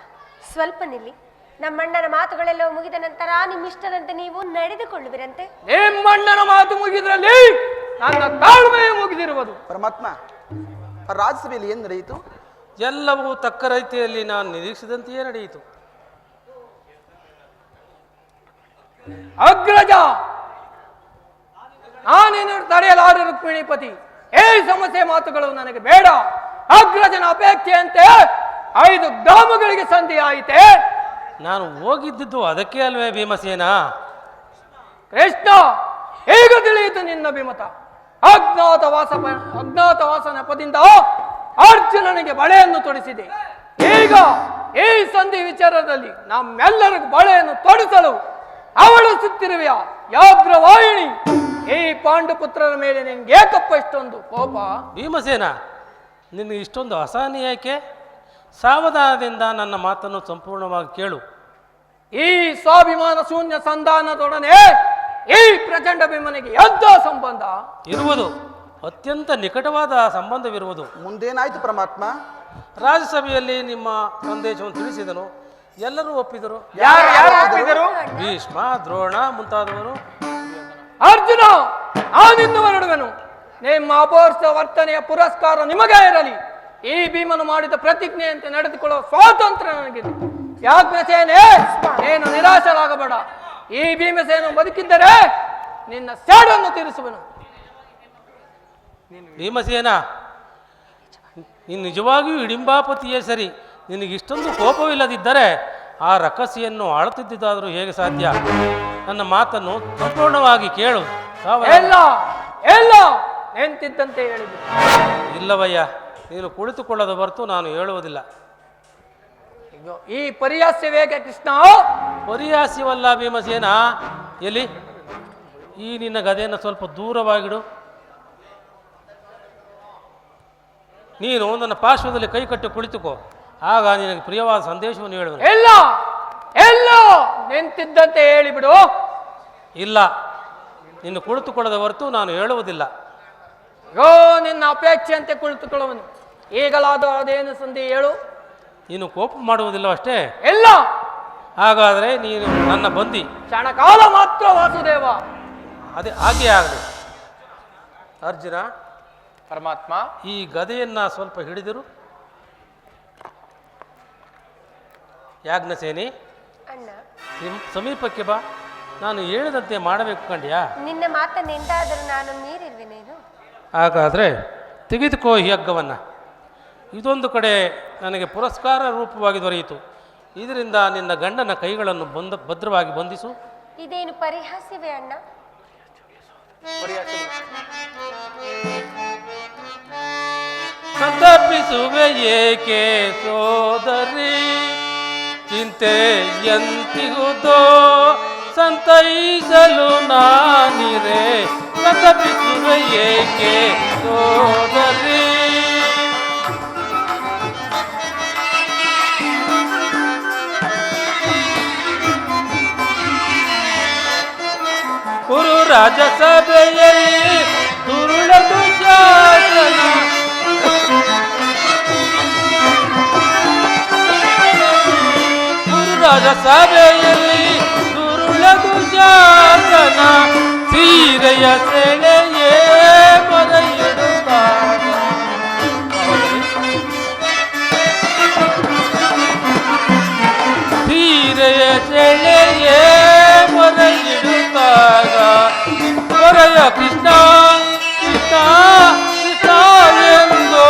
ಸ್ವಲ್ಪ ನಿಲ್ಲಿ. ನಮ್ಮಣ್ಣನ ಮಾತುಗಳೆಲ್ಲ ಮುಗಿದ ನಂತರ ನಿಮ್ಮಿಷ್ಟದಂತೆ ನೀವು ನಡೆದುಕೊಳ್ಳುವಿರಂತೆ. ನಿಮ್ಮಣ್ಣನ ಮಾತು ಮುಗಿದ್ರಲ್ಲಿ ನನ್ನ ತಾಳ್ಮೆಯೇ ಮುಗಿದಿರುವುದು. ಪರಮಾತ್ಮ, ರಾಜ್ಯಸಭೆಯಲ್ಲಿ ಏನು ನಡೆಯಿತು? ಎಲ್ಲವೂ ತಕ್ಕ ರೀತಿಯಲ್ಲಿ ನಾನು ನಿರೀಕ್ಷಿಸಿದಂತೆಯೇ ನಡೆಯಿತು. ಅಗ್ರಜ, ನಾನೇನು ತಡೆಯಲಾರ ರುಕ್ಮಿಣಿಪತಿ. ಸಮಸ್ಯೆ ಮಾತುಗಳು ನನಗೆ ಬೇಡ. ಅಗ್ರಜನ ಅಪೇಕ್ಷೆಯಂತೆ 5 ಗ್ರಾಮಗಳಿಗೆ ಸಂಧಿ ಆಯಿತೆ. ನಾನು ಹೋಗಿದ್ದುದು ಅದಕ್ಕೆ ಅಲ್ವೇ ಭೀಮಸೇನ? ಕೃಷ್ಣ, ಹೇಗ ತಿಳಿಯಿತು ನಿನ್ನ ವಿಮತ? ಅಜ್ಞಾತವಾಸ ನೆಪದಿಂದ ಅರ್ಜುನನಿಗೆ ಬಳೆಯನ್ನು ತೊಡಿಸಿದೆ. ಈಗ ಈ ಸಂಧಿ ವಿಚಾರದಲ್ಲಿ ನಮ್ಮೆಲ್ಲರಿಗೂ ಬಳೆಯನ್ನು ತೊಡಿಸಲು ಅವಳು ಸುತ್ತಿರುವೆಯ ಯಾಗ್ರವಾಹಿಣಿ. ಈ ಪಾಂಡುಪುತ್ರರ ಮೇಲೆ ನಿನ್ಗೆ ಏಕಪ್ಪ ಇಷ್ಟೊಂದು ಕೋಪ? ಭೀಮಸೇನ, ನಿನಗೆ ಇಷ್ಟೊಂದು ಅಸಹನೆ ಯಾಕೆ? ಸಾವಧಾನದಿಂದ ನನ್ನ ಮಾತನ್ನು ಸಂಪೂರ್ಣವಾಗಿ ಕೇಳು. ಈ ಸ್ವಾಭಿಮಾನ ಶೂನ್ಯ ಸಂಧಾನದೊಡನೆ ಈ ಪ್ರಚಂಡ ಭೀಮನಿಗೆ ಎಂಥ ಸಂಬಂಧ ಇರುವುದು? ಅತ್ಯಂತ ನಿಕಟವಾದ ಸಂಬಂಧವಿರುವುದು. ಮುಂದೇನಾಯ್ತು ಪರಮಾತ್ಮ? ರಾಜ್ಯಸಭೆಯಲ್ಲಿ ನಿಮ್ಮ ಸಂದೇಶವನ್ನು ತಿಳಿಸಿದನು. ಎಲ್ಲರೂ ಒಪ್ಪಿದರು. ಯಾರು ಒಪ್ಪಿದರು? ಭೀಷ್ಮ, ದ್ರೋಣ ಮುಂತಾದವರು. ಅರ್ಜುನ, ನಾನಿನ್ನು ಹೊರಡುವೆನು. ನಿಮ್ಮ ಅಪೋರ್ಷ ವರ್ತನೆಯ ಪುರಸ್ಕಾರ ನಿಮಗೇ ಇರಲಿ. ಈ ಭೀಮನು ಮಾಡಿದ ಪ್ರತಿಜ್ಞೆಯಂತೆ ನಡೆದುಕೊಳ್ಳುವ ಸ್ವಾತಂತ್ರ್ಯ ನನಗಿದೆ. ಯಾಜ್ಞಸೇನೆ, ನೀನು ನಿರಾಶರಾಗಬೇಡ. ಈ ಭೀಮಸೇನ ಬದುಕಿದ್ದರೆ ನಿನ್ನ ಸೇಡನ್ನು ತೀರಿಸುವೆನು. ಭೀಮಸೇನ, ನೀನು ನಿಜವಾಗಿಯೂ ಹಿಡಿಂಬಾಪತಿಯೇ ಸರಿ. ನಿನಗಿಷ್ಟೊಂದು ಕೋಪವಿಲ್ಲದಿದ್ದರೆ ಆ ರಕ್ಕಸಿಯನ್ನು ಆಳುತ್ತಿದ್ದಾದರೂ ಹೇಗೆ ಸಾಧ್ಯ? ನನ್ನ ಮಾತನ್ನು ಸಂಪೂರ್ಣವಾಗಿ ಕೇಳು. ಎಲ್ಲ ನೆಂತಿದ್ದಂತೆ ಹೇಳಿದೆ. ಇಲ್ಲವಯ್ಯ, ನೀನು ಕುಳಿತುಕೊಳ್ಳದ ಹೊರತು ನಾನು ಹೇಳುವುದಿಲ್ಲ. ಈ ಪರಿಹಾಸ್ಯವೇಗೆ ಕೃಷ್ಣ? ಪರಿಹಾಸ್ಯವಲ್ಲ ಭೀಮಸೇನ. ಎಲ್ಲಿ ಈ ನಿನ್ನ ಗದೆಯನ್ನು ಸ್ವಲ್ಪ ದೂರವಾಗಿಡು. ನೀನು ನನ್ನ ಪಾರ್ಶ್ವದಲ್ಲಿ ಕೈ ಕಟ್ಟಿ ಕುಳಿತುಕೋ. ಆಗ ನಿನಗೆ ಪ್ರಿಯವಾದ ಸಂದೇಶವನ್ನು ಹೇಳುವೆ. ಎಲ್ಲ ನಿಂತಿದ್ದಂತೆ ಹೇಳಿಬಿಡು. ಇಲ್ಲ, ನಿನ್ನ ಕುಳಿತುಕೊಳ್ಳದ ಹೊರತು ನಾನು ಹೇಳುವುದಿಲ್ಲ. ನಿನ್ನ ಅಪೇಕ್ಷೆಯಂತೆ ಕುಳಿತುಕೊಳ್ಳುವನು. ಈಗಲಾದರೂ ಅದೇನು ಸಂಧಿ ಹೇಳು. ನೀನು ಕೋಪ ಮಾಡುವುದಿಲ್ಲ ಅಷ್ಟೇ? ಇಲ್ಲ. ಹಾಗಾದರೆ ನೀನು ನನ್ನ ಬಂದಿ. ಕ್ಷಣಕಾಲ ಮಾತ್ರ ವಾಸುದೇವ. ಅದೇ ಹಾಗೆ ಆಗಲಿ. ಅರ್ಜುನ, ಪರಮಾತ್ಮ, ಈ ಗದೆಯನ್ನು ಸ್ವಲ್ಪ ಹಿಡಿದಿರು. ಯಾಜ್ಞಸೇನಿ, ಅಣ್ಣ, ಸಮೀಪಕ್ಕೆ ಬಾ. ನಾನು ಹೇಳಿದಂತೆ ಮಾಡಬೇಕು ಕಂಡ್ಯಾ? ನಿನ್ನ ಮಾತನ್ನೆಂದಾದರೂ ನಾನು ಮೀರಿರುವೆನೇನು? ಹಾಗಾದರೆ ತೆಗೆದುಕೋ ಈ ಹಗ್ಗವನ್ನು. ಇದೊಂದು ಕಡೆ ನನಗೆ ಪುರಸ್ಕಾರ ರೂಪವಾಗಿ ದೊರೆಯಿತು. ಇದರಿಂದ ನಿನ್ನ ಗಂಡನ ಕೈಗಳನ್ನು ಭದ್ರವಾಗಿ ಬಂಧಿಸು. ಇದೇನು ಪರಿಹಾಸ್ಯವೇ ಅಣ್ಣ? ಸಂತಪಿಸುವೆ ಏಕೆ ಸೋದರಿ, ಚಿಂತೆ ಎಂತಿಹುದೋ ಸಂತೈಸಲು ನಾನಿರೆ. ಸಂತಪಿಸುವೆ ಏಕೆ ಸೋದರಿ, ಕುರು ರಾಜಸಭೆಯಲ್ಲಿ ದುರುಳದು ಶಾಸನ, ಕುರು ರಾಜಸಭೆಯಲ್ಲಿ ದುರುಳದು ಶಾಸನ, ಸೀರೆಯ ಸೆಳೆಯೇ ಮರೆಯಿಡುತ್ತಾಗ. ಸೀರೆಯ ಸೆಳೆಯೇ ಮರೆಯಿಡುತ್ತಾಗ ಹೊರೆಯ ಕೃಷ್ಣ ಕೃಷ್ಣ ಕೃಷ್ಣ ಎಂದು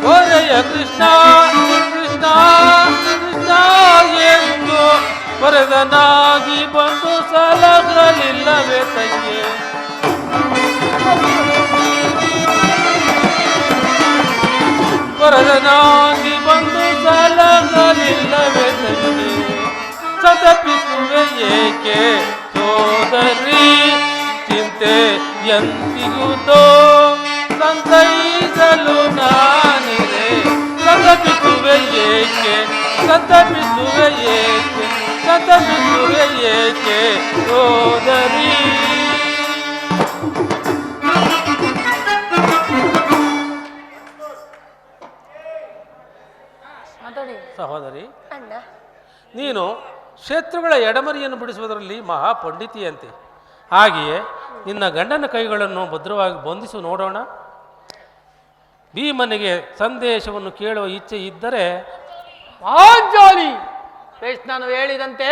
ಹೊರೆಯ ಕೃಷ್ಣ ಕೃಷ್ಣ ಕೃಷ್ಣ ಎಂದು ಹೊರೆದನಾಗಿ ಬಂದು ಸಲಹಲಿಲ್ಲವೇ ತಂಗೆ. ವರದನಾಗಿ ಬಂದು ಸಲಹಲಿಲ್ಲವೇ ತಂಗೆ. ಸತಪಿಸುವೆ ಸಂತಪಿಸುವೆ ಏಕೆ ಸಂತಪಿಸುವೆ ಏಕೆ ಸೋದರಿ. ಸಹೋದರಿ, ಅಣ್ಣ, ನೀನು ಶತ್ರುಗಳ ಎಡಮರಿಯನ್ನು ಬಿಡಿಸುವುದರಲ್ಲಿ ಮಹಾಪಂಡಿತಿಯಂತೆ. ಹಾಗೆಯೇ ನಿನ್ನ ಗಂಡನ ಕೈಗಳನ್ನು ಭದ್ರವಾಗಿ ಬಂಧಿಸು ನೋಡೋಣ. ಭೀಮನಿಗೆ ಸಂದೇಶವನ್ನು ಕೇಳುವ ಇಚ್ಛೆ ಇದ್ದರೆ ಪಾಂಚಾಲಿ, ಕೃಷ್ಣನು ಹೇಳಿದಂತೆ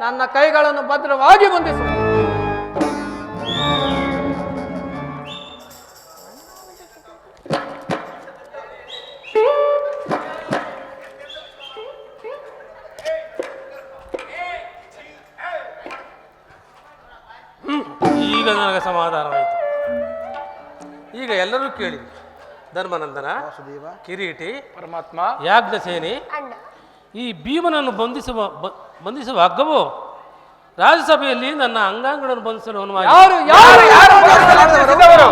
ನನ್ನ ಕೈಗಳನ್ನು ಭದ್ರವಾಗಿ ಬಂಧಿಸು. ಈಗ ನನಗೆ ಸಮಾಧಾನವಾಯಿತು. ಈಗ ಎಲ್ಲರೂ ಕೇಳಿ, ಧರ್ಮನಂದನ, ವಾಸುದೇವ, ಕಿರೀಟಿ, ಪರಮಾತ್ಮ, ಯಾಜ್ಞಸೇನಿ, ಅಣ್ಣ, ಈ ಭೀಮನನ್ನು ಬಂಧಿಸುವ ಹಗ್ಗವು ರಾಜ್ಯಸಭೆಯಲ್ಲಿ ನನ್ನ ಅಂಗಾಂಗಗಳನ್ನು ಬಂಧಿಸಲು ಅನುವಾದ. ಯಾರು ಯಾರು ಯಾರು ಬಂಧಿಸಿದವರು?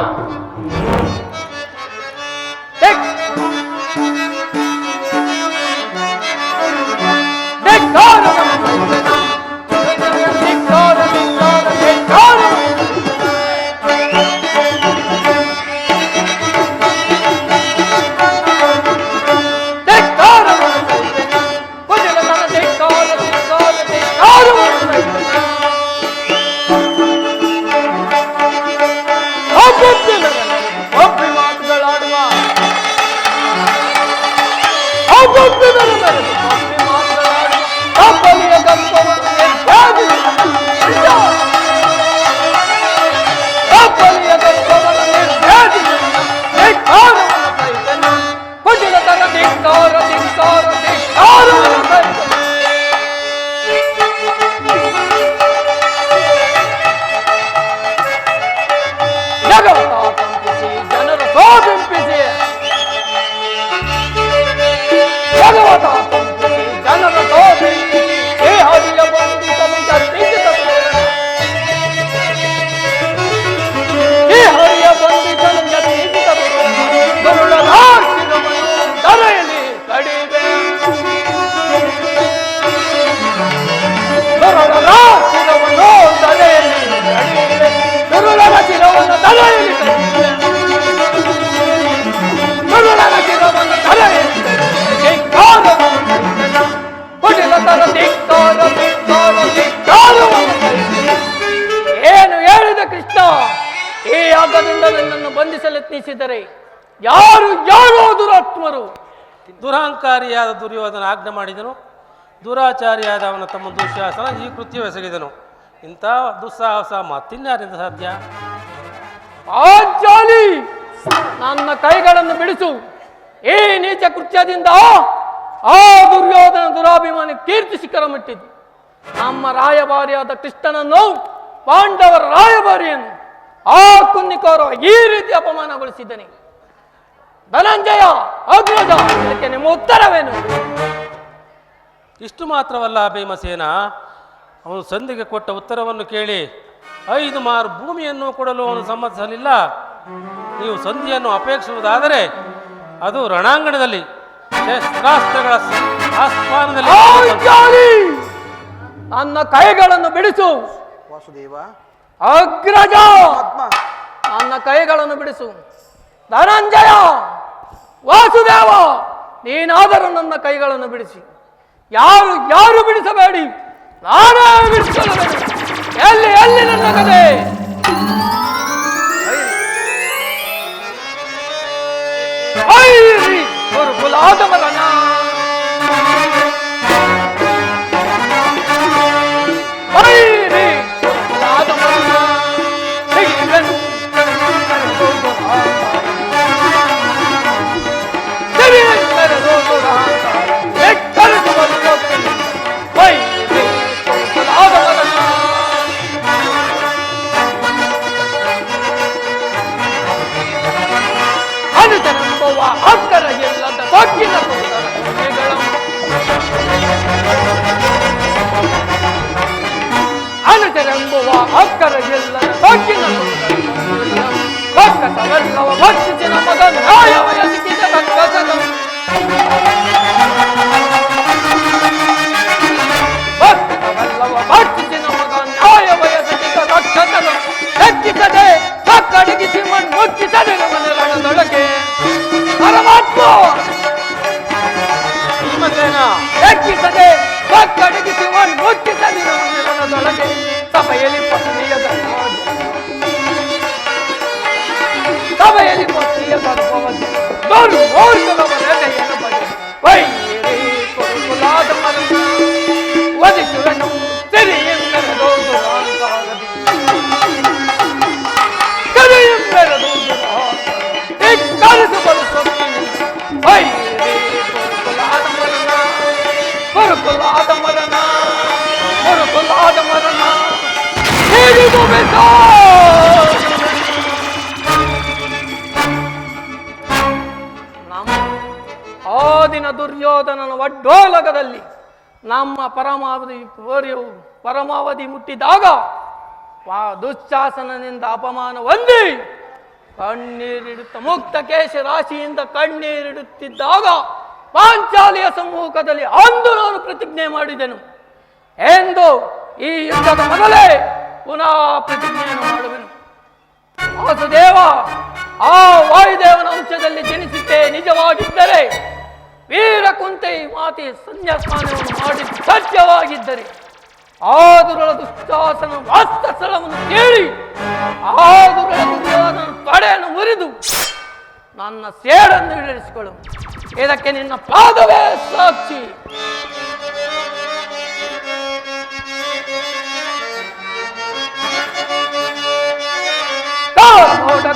ಏನು ಹೇಳಿದ ಕೃಷ್ಣ? ಈ ಹಗ್ಗದಿಂದ ನನ್ನನ್ನು ಬಂಧಿಸಲು ಯತ್ನಿಸಿದರೆ ಯಾರು ಯಾರೋ ದುರಾತ್ಮರು. ದುರಹಂಕಾರಿಯಾದ ದುರ್ಯೋಧನ ಆಜ್ಞೆ ಮಾಡಿದನು. ದುರಾಚಾರಿಯಾದ ಅವನ ತಮ್ಮ ದುಶ್ಯಾಸನ ಈ ಕೃತ್ಯವೆಸಗಿದನು. ಇಂಥ ದುಸ್ಸಾಹಸ ಮತ್ತಿನ್ಯಾರಿಂದ ಸಾಧ್ಯ? ಪಾಂಚಾಲಿ, ನನ್ನ ಕೈಗಳನ್ನು ಬಿಡಿಸು. ಈ ನೀಚ ಕೃತ್ಯದಿಂದ ಆ ದುರ್ಯೋಧನ ದುರಾಭಿಮಾನಿ ಕೀರ್ತಿ ಶಿಖರ ಮುಟ್ಟಿದ್ದು. ನಮ್ಮ ರಾಯಭಾರಿಯಾದ ಕೃಷ್ಣನನ್ನು, ಪಾಂಡವರ ರಾಯಭಾರಿಯನ್ನು ಆ ಕುನ್ನಿಕೋರ ಈ ರೀತಿ ಅಪಮಾನಗೊಳಿಸಿದ್ದಾನೆ. ಧನಂಜಯ, ಅಗ್ರಜ, ಇದಕ್ಕೆ ನಿಮ್ಮ ಉತ್ತರವೇನು? ಇಷ್ಟು ಮಾತ್ರವಲ್ಲ ಭೀಮಸೇನ, ಅವನು ಸಂಧಿಗೆ ಕೊಟ್ಟ ಉತ್ತರವನ್ನು ಕೇಳಿ 5 ಮಾರು ಭೂಮಿಯನ್ನು ಕೊಡಲು ಅವನು ಸಮ್ಮತಿಸಲಿಲ್ಲ. ನೀವು ಸಂಧಿಯನ್ನು ಅಪೇಕ್ಷಿಸುವುದಾದರೆ ಅದು ರಣಾಂಗಣದಲ್ಲಿ ಶಸ್ತ್ರಾಸ್ತ್ರಗಳ ಆಸ್ಥಾನದಲ್ಲಿ. ಪಾಂಚಾಲಿ, ನನ್ನ ಕೈಗಳನ್ನು ಬಿಡಿಸು. ವಾಸುದೇವ, ಅಗ್ರಜ, ಆತ್ಮ, ನನ್ನ ಕೈಗಳನ್ನು ಬಿಡಿಸು. ಧನಂಜಯ, ವಾಸುದೇವ, ನೀನಾದರೂ ನನ್ನ ಕೈಗಳನ್ನು ಬಿಡಿಸಿ. ಯಾರು ಯಾರು ಬಿಡಿಸಬೇಡಿ, ನಾನೇ ಬಿಡಿಸಲೇಬೇಕು. ಎಲ್ಲಿ ಎಲ್ಲಿ ನನ್ನ ಕತೆ? ಐರಿ ಗುರುಕುಲಾದವರನ ಐರಿ ಗುರುಕುಲಾದವರನ ತೆಗೆದನು ಅನುತರಂಬುವ ಅಕ್ಕರ ಎಲ್ಲದ ಸೊಕ್ಕಿನ ಅನುತರಂಬುವ ಅಕ್ಕರ ಎಲ್ಲದ ಸೊಕ್ಕಿನ ಭಕ್ತವೆಲ್ಲವ ಭಕ್ಷಿಸಿನ ಮಗ ನ್ಯಾಯ ವಯಸ್ಸಿದ ಭಕ್ತ ಲೆಕ್ಕಿಸದೆ ಒಕ್ಕಡಗಿಸಿ ಮುಚ್ಚಿಸದಿರು ಮಂದಿರದೊಳಗೆ ಸಭೆಯಲ್ಲಿ ಪತ್ನಿಯ ಸಭೆಯಲ್ಲಿ ಪತ್ನಿಯ ಗರ್ಭವತಿ ದೌರ್ಮೂರ್ಖನ ಬಗೆ ವೈರಿ ಕುರುಕುಲಾದ ಮರಣ ವಧಿಸುವನು ಸಿರಿಯೆಂದರದೋದು ರಾಂಗಾಗದಿ ಸಿರಿಯೆಂದರದೋದು ಧಿಕ್ಕರಿಸಬಲು ಸೊಕ್ಕಿನಿ ವೈರಿ ಕುರುಕುಲಾದ ಮರಣ ಕುರುಕುಲಾದ ಮರಣ ಕುರುಕುಲಾದ ಮರಣ ಹಿಡಿದು ಬಿಸೋ ಆ ದಿನ ದುರ್ಯೋಧನನ ಒಡ್ಡೋಲಗದಲ್ಲಿ ನಮ್ಮ ಪರಮಾವಧಿ ಮುಟ್ಟಿದಾಗ ದುಶ್ಶಾಸನದಿಂದ ಅಪಮಾನ ಹೊಂದಿ ಕಣ್ಣೀರಿಡುತ್ತ ಮುಕ್ತ ಕೇಶ ರಾಶಿಯಿಂದ ಕಣ್ಣೀರಿಡುತ್ತಿದ್ದಾಗ ಪಾಂಚಾಲಿಯ ಸಮ್ಮುಖದಲ್ಲಿ ಅಂದು ನಾನು ಪ್ರತಿಜ್ಞೆ ಮಾಡಿದೆನು ಎಂದು ಈ ಯುದ್ಧದ ಮೊದಲೇ ಪುನಃ ಪ್ರತಿಜ್ಞೆಯನ್ನು ಮಾಡುವೆನು. ವಾಸುದೇವ, ಆ ವಾಯುದೇವನ ಅಂಶದಲ್ಲಿ ಜನಿಸಿದ್ದೇ ನಿಜವಾಗಿದ್ದರೆ, ವೀರ ಕುಂತಿ ಮಾತೆ ಸನ್ಯಾಸ್ನಾನವನ್ನು ಮಾಡಿ ಸತ್ಯವಾಗಿದ್ದರೆ, ಆದುರಳ ದುಶ್ಶಾಸನ ವಾಸ್ತಸ್ಥಳವನ್ನು ಕೇಳಿ ಆದುರಳ ದುರ್ಯೋಧನ ತೊಡೆಯನ್ನು ಮುರಿದು ನನ್ನ ಸೇಡನ್ನು ಈಡೇರಿಸಿಕೊಳ್ಳು. ಇದಕ್ಕೆ ನಿನ್ನ ಪಾದವೇ ಸಾಕ್ಷಿ.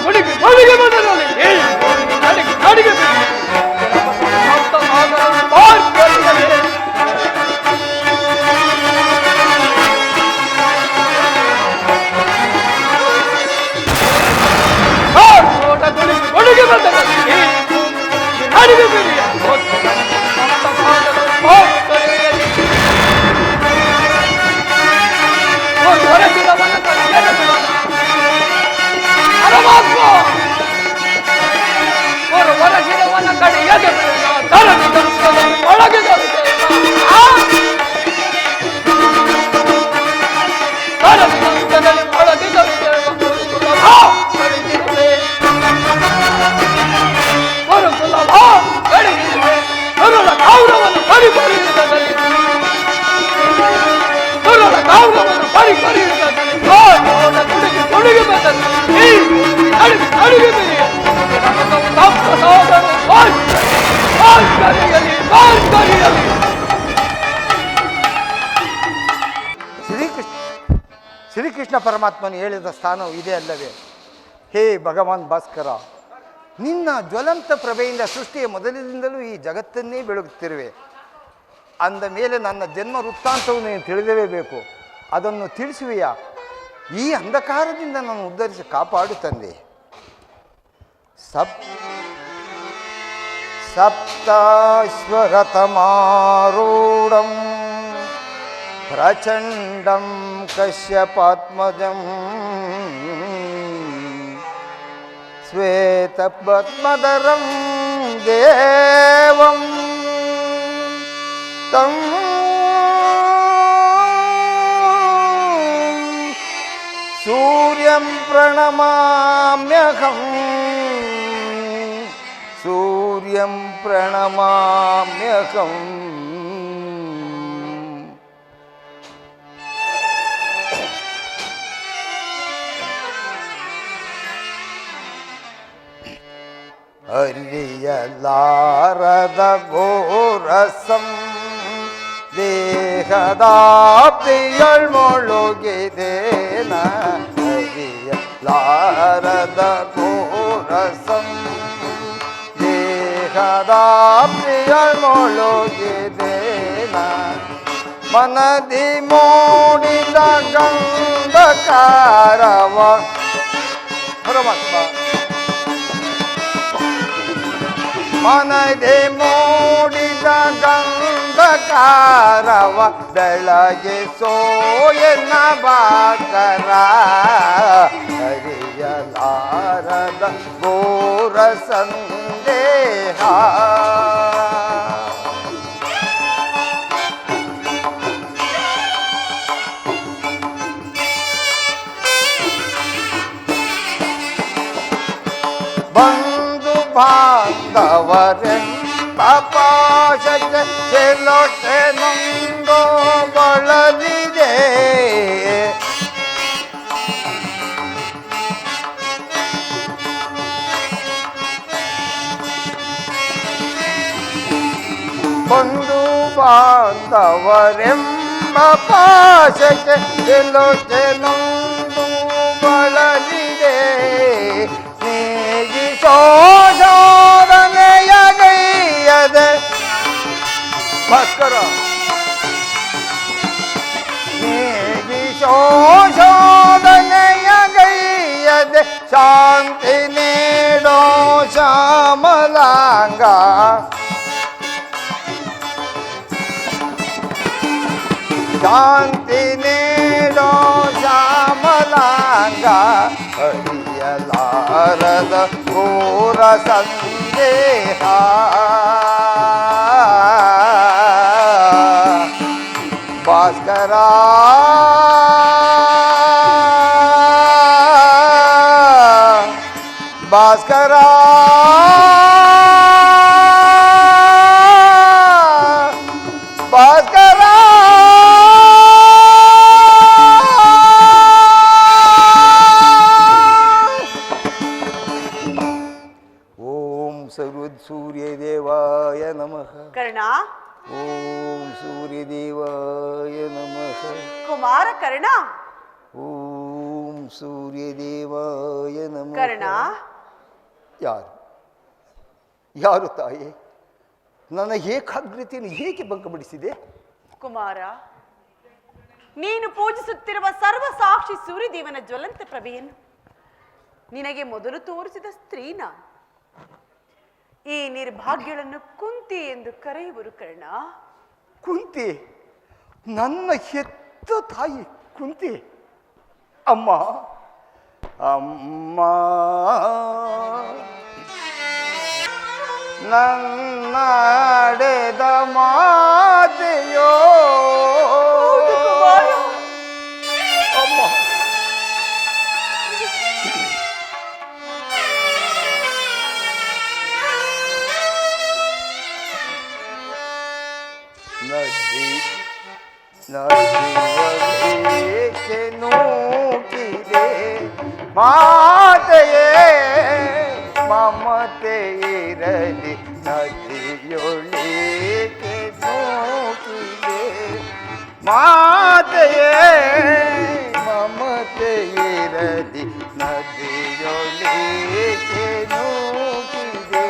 ಗುಡಿಗೆ ಗುಡಿಗೆ ಬಂದಲ್ಲಿ ನಡಿಗೆ ನಡಿಗೆ ಗುಡಿಗೆ ಬಂದಲ್ಲಿ ನಡಿಗೆ ಬಿಡಿ ಪರಮಾತ್ಮ ಹೊರಗಿರುವನ ಕಡೆ ಒಳಗೆ ಗೌರವವನ್ನು ಪರಿಪರಿಯುವುದರಲ್ಲಿ ಗೌರವವನ್ನು ಪರಿಪರಿಯುವುದರಲ್ಲಿ ಗುಡಿಗೆ ಬಂದಲ್ಲಿ ಅಡುಗೆ ಬೆಲೆಯ ಶ್ರೀಕೃಷ್ಣ ಪರಮಾತ್ಮನು ಹೇಳಿದ ಸ್ಥಾನವು ಇದೆ ಅಲ್ಲವೇ? ಹೇ ಭಗವಾನ್ ಭಾಸ್ಕರ, ನಿನ್ನ ಜ್ವಲಂತ ಪ್ರಭೆಯಿಂದ ಸೃಷ್ಟಿಯ ಮೊದಲಿನಿಂದಲೂ ಈ ಜಗತ್ತನ್ನೇ ಬೆಳಗುತ್ತಿರುವೆ. ಅಂದ ಮೇಲೆ ನನ್ನ ಜನ್ಮ ವೃತ್ತಾಂತವು ನೀನು ತಿಳಿದಲೇಬೇಕು. ಅದನ್ನು ತಿಳಿಸುವೆಯಾ? ಈ ಅಂಧಕಾರದಿಂದ ನಾನು ಉದ್ಧರಿಸಿ ಕಾಪಾಡು ತಂದೆ. ಸಪ್ತಾಶ್ವರಥಮಾರೂಢಂ ಪ್ರಚಂಡಂ ಕಶ್ಯಪಾತ್ಮಜಂ ಶ್ವೇತಪದ್ಮಧರಂ ದೇವಂ ತಂ ಸೂರ್ಯಂ ಪ್ರಣಮಾಮ್ಯಹಂ ಸೂರ್ಯಂ ಪ್ರಣಮಾಮ್ಯಹಂ. ಅರಿಯಲಾರದ ಘೋರಸಂ ದೇಹದಾಪ್ತಿಯಳ್ ಮೊಳಗಿದೇನ ಅರಿಯಲಾರದ ಘೋರಸಂ ದೇಹದಾಪ್ತಿಯಳ್ ಮೊಳಗಿದೇನ ಮನದಿ ಮೂಡಿದ ಗಂಧಕಾರವ ಪರಮಾತ್ಮ ಮನದೆ ಮೂಡಿದ ಗಂಧಕಾರವ ಬೆಳಗಿಸೋಯನ ಬಾಕರ ಅರಿಯಲಾರದ ಘೋರ ಸಂದೇಹ. ಬಂಧು ಬಾಂಧವರೆಂಬ ಪಾಶಕ್ಕೆ ಚೆಲ್ಲೊಟ್ಟೆ ನೊಂದು ಬಳಲಿದೆ. ಬಂಧು ಬಾಂಧವರೆಂಬ ಪಾಶಕ್ಕೆ ಎಲ್ಲೊಚ್ಚೆ ನೊಂದು ಬಳಲಿದೆ. ನೀಗಿ ಶೋಧನೆಯ ಗೈಯದೆ ಭಾಸ್ಕರ, ನೀಗಿ ಶೋಧನೆಯ ಗೈಯದೆ ಶಾಂತಿ ನೀಡೋ ಶ್ಯಾಮಲಾಂಗ. ಶಾಂತಿ ನೀಡೋ ಶ್ಯಾಮಲಾಂಗ. ಅರಿಯಲಾರದ ಘೋರ ಸಂದೇಹ ಭಾಸ್ಕರ. ಭಾಸ್ಕರ ಭಾಸ್ಕರ ಓಂ ಸೂರ್ಯದೇವಾಯ ನಮಃ. ಕರ್ಣ, ಓಂ ಸೂರ್ಯದೇವಾಯ ನಮಃ. ಕುಮಾರ ಕರ್ಣ, ಓಂ ಸೂರ್ಯದೇವಾಯ ನಮಃ. ಕರ್ಣ, ಯಾರು ಯಾರು ತಾಯಿ? ನನ್ನ ಏಕಾಗ್ರತೆಯನ್ನು ಹೇಗೆ ಭಂಗಪಡಿಸಿದೆ? ಕುಮಾರ, ನೀನು ಪೂಜಿಸುತ್ತಿರುವ ಸರ್ವ ಸಾಕ್ಷಿ ಸೂರ್ಯದೇವನ ಜ್ವಲಂತ ಪ್ರಭೆಯನ್ನು ನಿನಗೆ ಮೊದಲು ತೋರಿಸಿದ ಸ್ತ್ರೀ ನಾನು. ಈ ನಿರ್ಭಾಗ್ಯಗಳನ್ನು ಕುಂತಿ ಎಂದು ಕರೆಯುವರು ಕರ್ಣ. ಕುಂತಿ? ನನ್ನ ಹೆತ್ತ ತಾಯಿ ಕುಂತಿ? ಅಮ್ಮ, ಅಮ್ಮ, ನನ್ನಡೆದ ಮಾತೆಯೋ ಅಮ್ಮ. ನದಿ ನದಿಯಲೇಕೆ ನೂಕಿದೆ ಮಾತೆಯೇ, ಮಮತೆ ಇರಲಿ ನದಿಯೊಳೇಕೆ ನೂಕಿದೆ ಮಾತೆಯೇ, ಮಮತೆ ಇರಲಿ ನದಿಯೊಳೇಕೆ ನೂಕಿದೆ.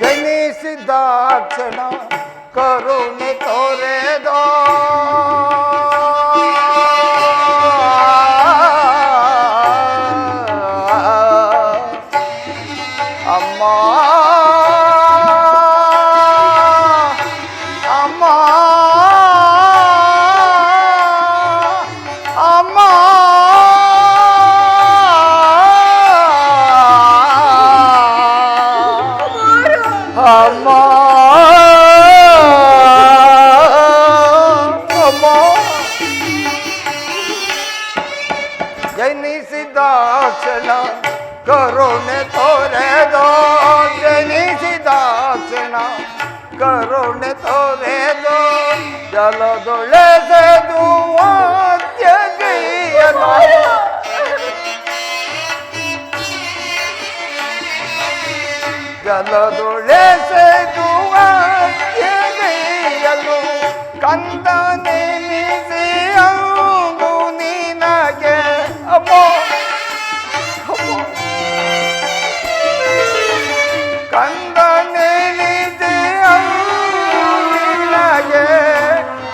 ಜನಿಸಿದಾಕ್ಷಣ ಕರುಣೆ ತೋರೆದೋ ಅಮ್ಮ, ಅಮ್ಮ, ಅಮ್ಮ, ಅಮ್ಮ, ಅಮ್ಮ. ಜನಿಸಿದಾಕ್ಷಣ ಕರುಣೆ ತೋರೆದೋ, ಜನಿಸಿದಾಕ್ಷಣ ಕರುಣೆ ತೋರೆದೋ, ಜಲದೊಳೆಸೆದು ವಾದ್ಯಗೈಯನು, ಜಲದೊಳೆಸೆದು ವಾದ್ಯಗೈಯನು, ಕಂದ ನೇಮಿಸಿ ಅಂದು ನಿನಗೆ ಅಮ್ಮ, ಕಂದ ನೇಮಿಸಿ ನಿನಗೆ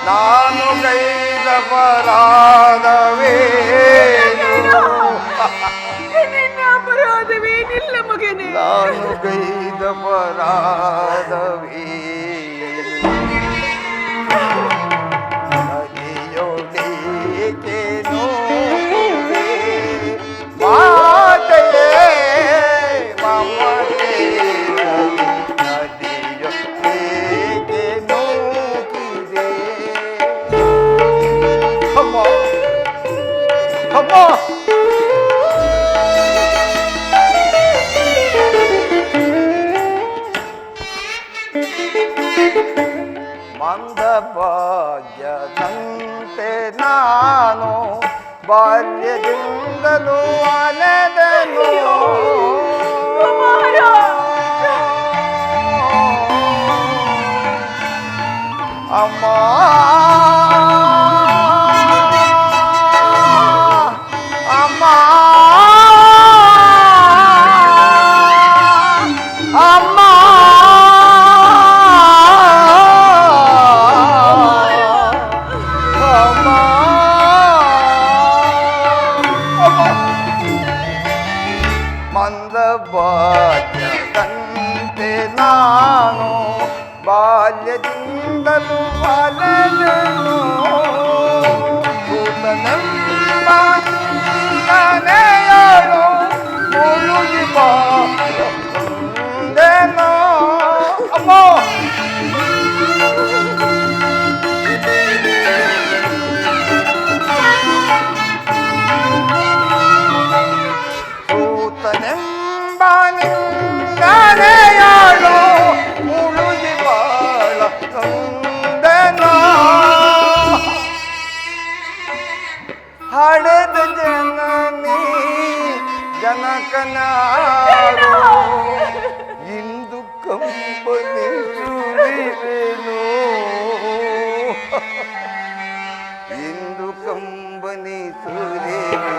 ನಾನು ಗೈದ ಪರಾಧವೇನು, ಅಪರಾಧವೇನಿಲ್ಲ ಮಗನೇ. ನಾನು ಗೈದ ಪರಾಧವೇನು, ನದಿಯೊಳೇಕೆ ನೂಕಿದೆ ಮಾತೆಯೇ, ಮಮತೆ ನದಿಯೊಳೇಕೆ ಮಂದ ಭಾಗ್ಯದಂತೆ ನಾನು ಬಾಲ್ಯದಿಂದಲೂ ಅಲೆದನು. ಅಮ್ಮ ಅಮ್ಮ ಅಮ್ಮ ಮಂದ ಭಾಗ್ಯದಂತೆ ನಾನು ಬಾಲ್ಯದಿಂದಲೂ ಅಲೆದನು. ಕೂತನೆಂಬ ನೆನೆಯಲು ಮುಳುಗಿ ಬಂದೆನೋ. ಅಮ್ಮ ಕೂತನೆಂಬ ನಿಂದನೆಯಲು ಮುಳುಗಿ ಬಾಳ ತಂದೆನೋ. ಹಡೆದ ಜನನಿ ಜನಕನಾರು ಇಂದು ಕಂಬನಿ ಸುರಿವೆನು. ಇಂದು ಕಂಬನಿ ಸುರಿವೆನು.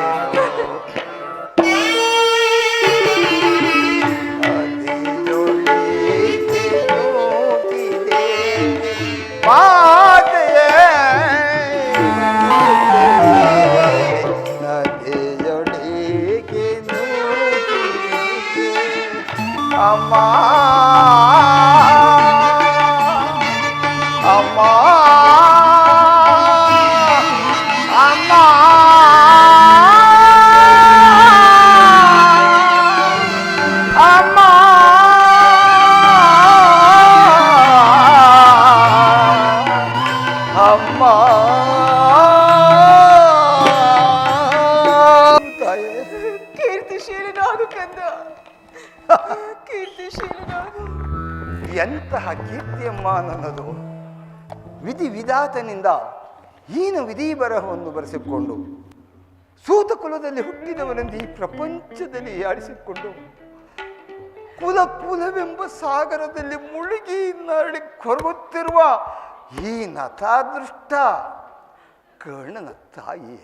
ಅಮ್ಮ ಅಮ್ಮ ಅಮ್ಮ ಅಮ್ಮ ಅಮ್ಮ ತಾಯೇ ಕೀರ್ತಿಶೀಲನಾದು ಕಂದ, ಕೀರ್ತಿಶೀಲನಾದು. ಎಂತಹ ಕೀರ್ತಿಯಮ್ಮ ನನ್ನದು. ವಿಧಿ ವಿಧಾತನಿಂದ ಹೀನ ವಿಧಿ ಬರಹವನ್ನು ಬರೆಸಿಕೊಂಡು ಸೂತ ಕುಲದಲ್ಲಿ ಹುಟ್ಟಿದವನೆಂದು ಈ ಪ್ರಪಂಚದಲ್ಲಿ ಆಡಿಸಿಕೊಂಡು ಕುಲ ಕುಲವೆಂಬ ಸಾಗರದಲ್ಲಿ ಮುಳುಗಿ ನರಳಿ ಕೊರಗುತ್ತಿರುವ ಈ ನತಾದೃಷ್ಟ ಕರ್ಣನ ತಾಯಿ.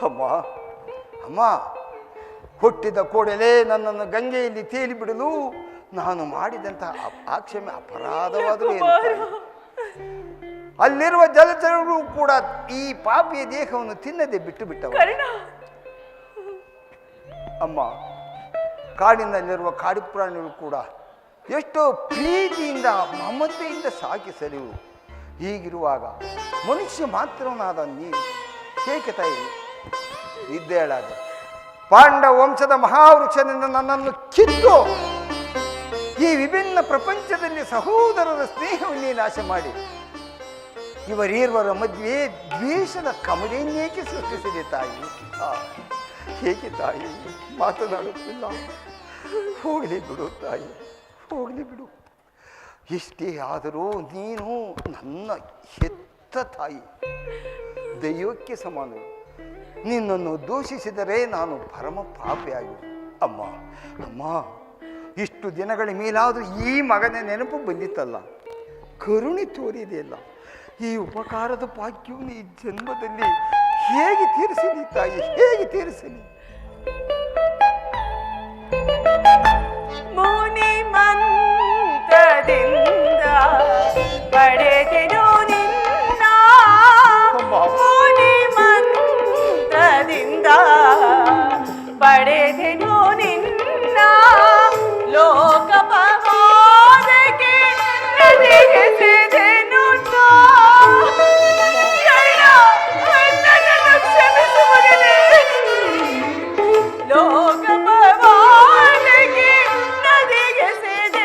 ಅಮ್ಮ ಅಮ್ಮ, ಹುಟ್ಟಿದ ಕೂಡಲೇ ನನ್ನನ್ನು ಗಂಗೆಯಲ್ಲಿ ತೇಲಿ ಬಿಡಲು ನಾನು ಮಾಡಿದಂತಹ ಆಕ್ಷೇಪ ಅಪರಾಧವಾದರೂ ಏನು ತಾಯಿ? ಅಲ್ಲಿರುವ ಜಲಚರಗಳು ಕೂಡ ಈ ಪಾಪಿಯ ದೇಹವನ್ನು ತಿನ್ನದೆ ಬಿಟ್ಟು ಬಿಟ್ಟವು. ಅಮ್ಮ, ಕಾಡಿನಲ್ಲಿರುವ ಕಾಡು ಪ್ರಾಣಿಗಳು ಕೂಡ ಎಷ್ಟೋ ಪ್ರೀತಿಯಿಂದ ಮಮತೆಯಿಂದ ಸಾಕಿ ಸರಿವು. ಹೀಗಿರುವಾಗ ಮನುಷ್ಯ ಮಾತ್ರವನಾದ ನೀನು ಏಕೆ ತಾಯಿ ನಿದ್ದೇಳಾದ? ಪಾಂಡವ ವಂಶದ ಮಹಾವೃಕ್ಷದಿಂದ ನನ್ನನ್ನು ಕಿತ್ತು ಈ ವಿಭಿನ್ನ ಪ್ರಪಂಚದಲ್ಲಿ ಸಹೋದರರ ಸ್ನೇಹವನ್ನೇ ನಾಶ ಮಾಡಿ ಇವರೀರ್ವರ ಮಧ್ಯೆ ದ್ವೇಷದ ಕಮಲೆಯನ್ನೇಕೆ ಸೃಷ್ಟಿಸಿದೆ ತಾಯಿ? ಹೇಗೆ ತಾಯಿ ಮಾತನಾಡುತ್ತಿಲ್ಲ? ಹೋಗಲಿ ಬಿಡು ತಾಯಿ, ಹೋಗಲಿ ಬಿಡು. ಇಷ್ಟೇ ಆದರೂ ನೀನು ನನ್ನ ಹೆತ್ತ ತಾಯಿ, ದೈವಕ್ಕೆ ಸಮಾನ. ನಿನ್ನನ್ನು ದೂಷಿಸಿದರೆ ನಾನು ಪರಮ ಪಾಪಿಯಾಗಿ. ಅಮ್ಮ ಅಮ್ಮ, ಇಷ್ಟು ದಿನಗಳ ಮೇಲಾದರೂ ಈ ಮಗನ ನೆನಪು ಬಂದಿತ್ತಲ್ಲ, ಕರುಣೆ ತೋರಿದೆಯಲ್ಲ, ಈ ಉಪಕಾರದ ಭಾಗ್ಯವನ್ನು ಈ ಜನ್ಮದಲ್ಲಿ ಹೇಗೆ ತೀರಿಸಲಿ ತಾಯಿ, ಹೇಗೆ ತೀರಿಸಲಿ? ಮುನಿ ಮಂತ್ರದಿಂದ ಪಡೆದೆನು ನಿನ್ನ, ಮುನಿ ಮಂತ್ರದಿಂದ ಪಡೆದೆನು ನಿನ್ನ, ಲೋಕಪವಾದಕ್ಕೆ ನದಿಗೆಸೆದೆನು ನಾ. ನನ್ನನ್ನು ಕ್ಷಮಿಸು ಮಗನೇ. ಲೋಕಪವಾದಕ್ಕೆ ನದಿಗೆಸೆದೆನು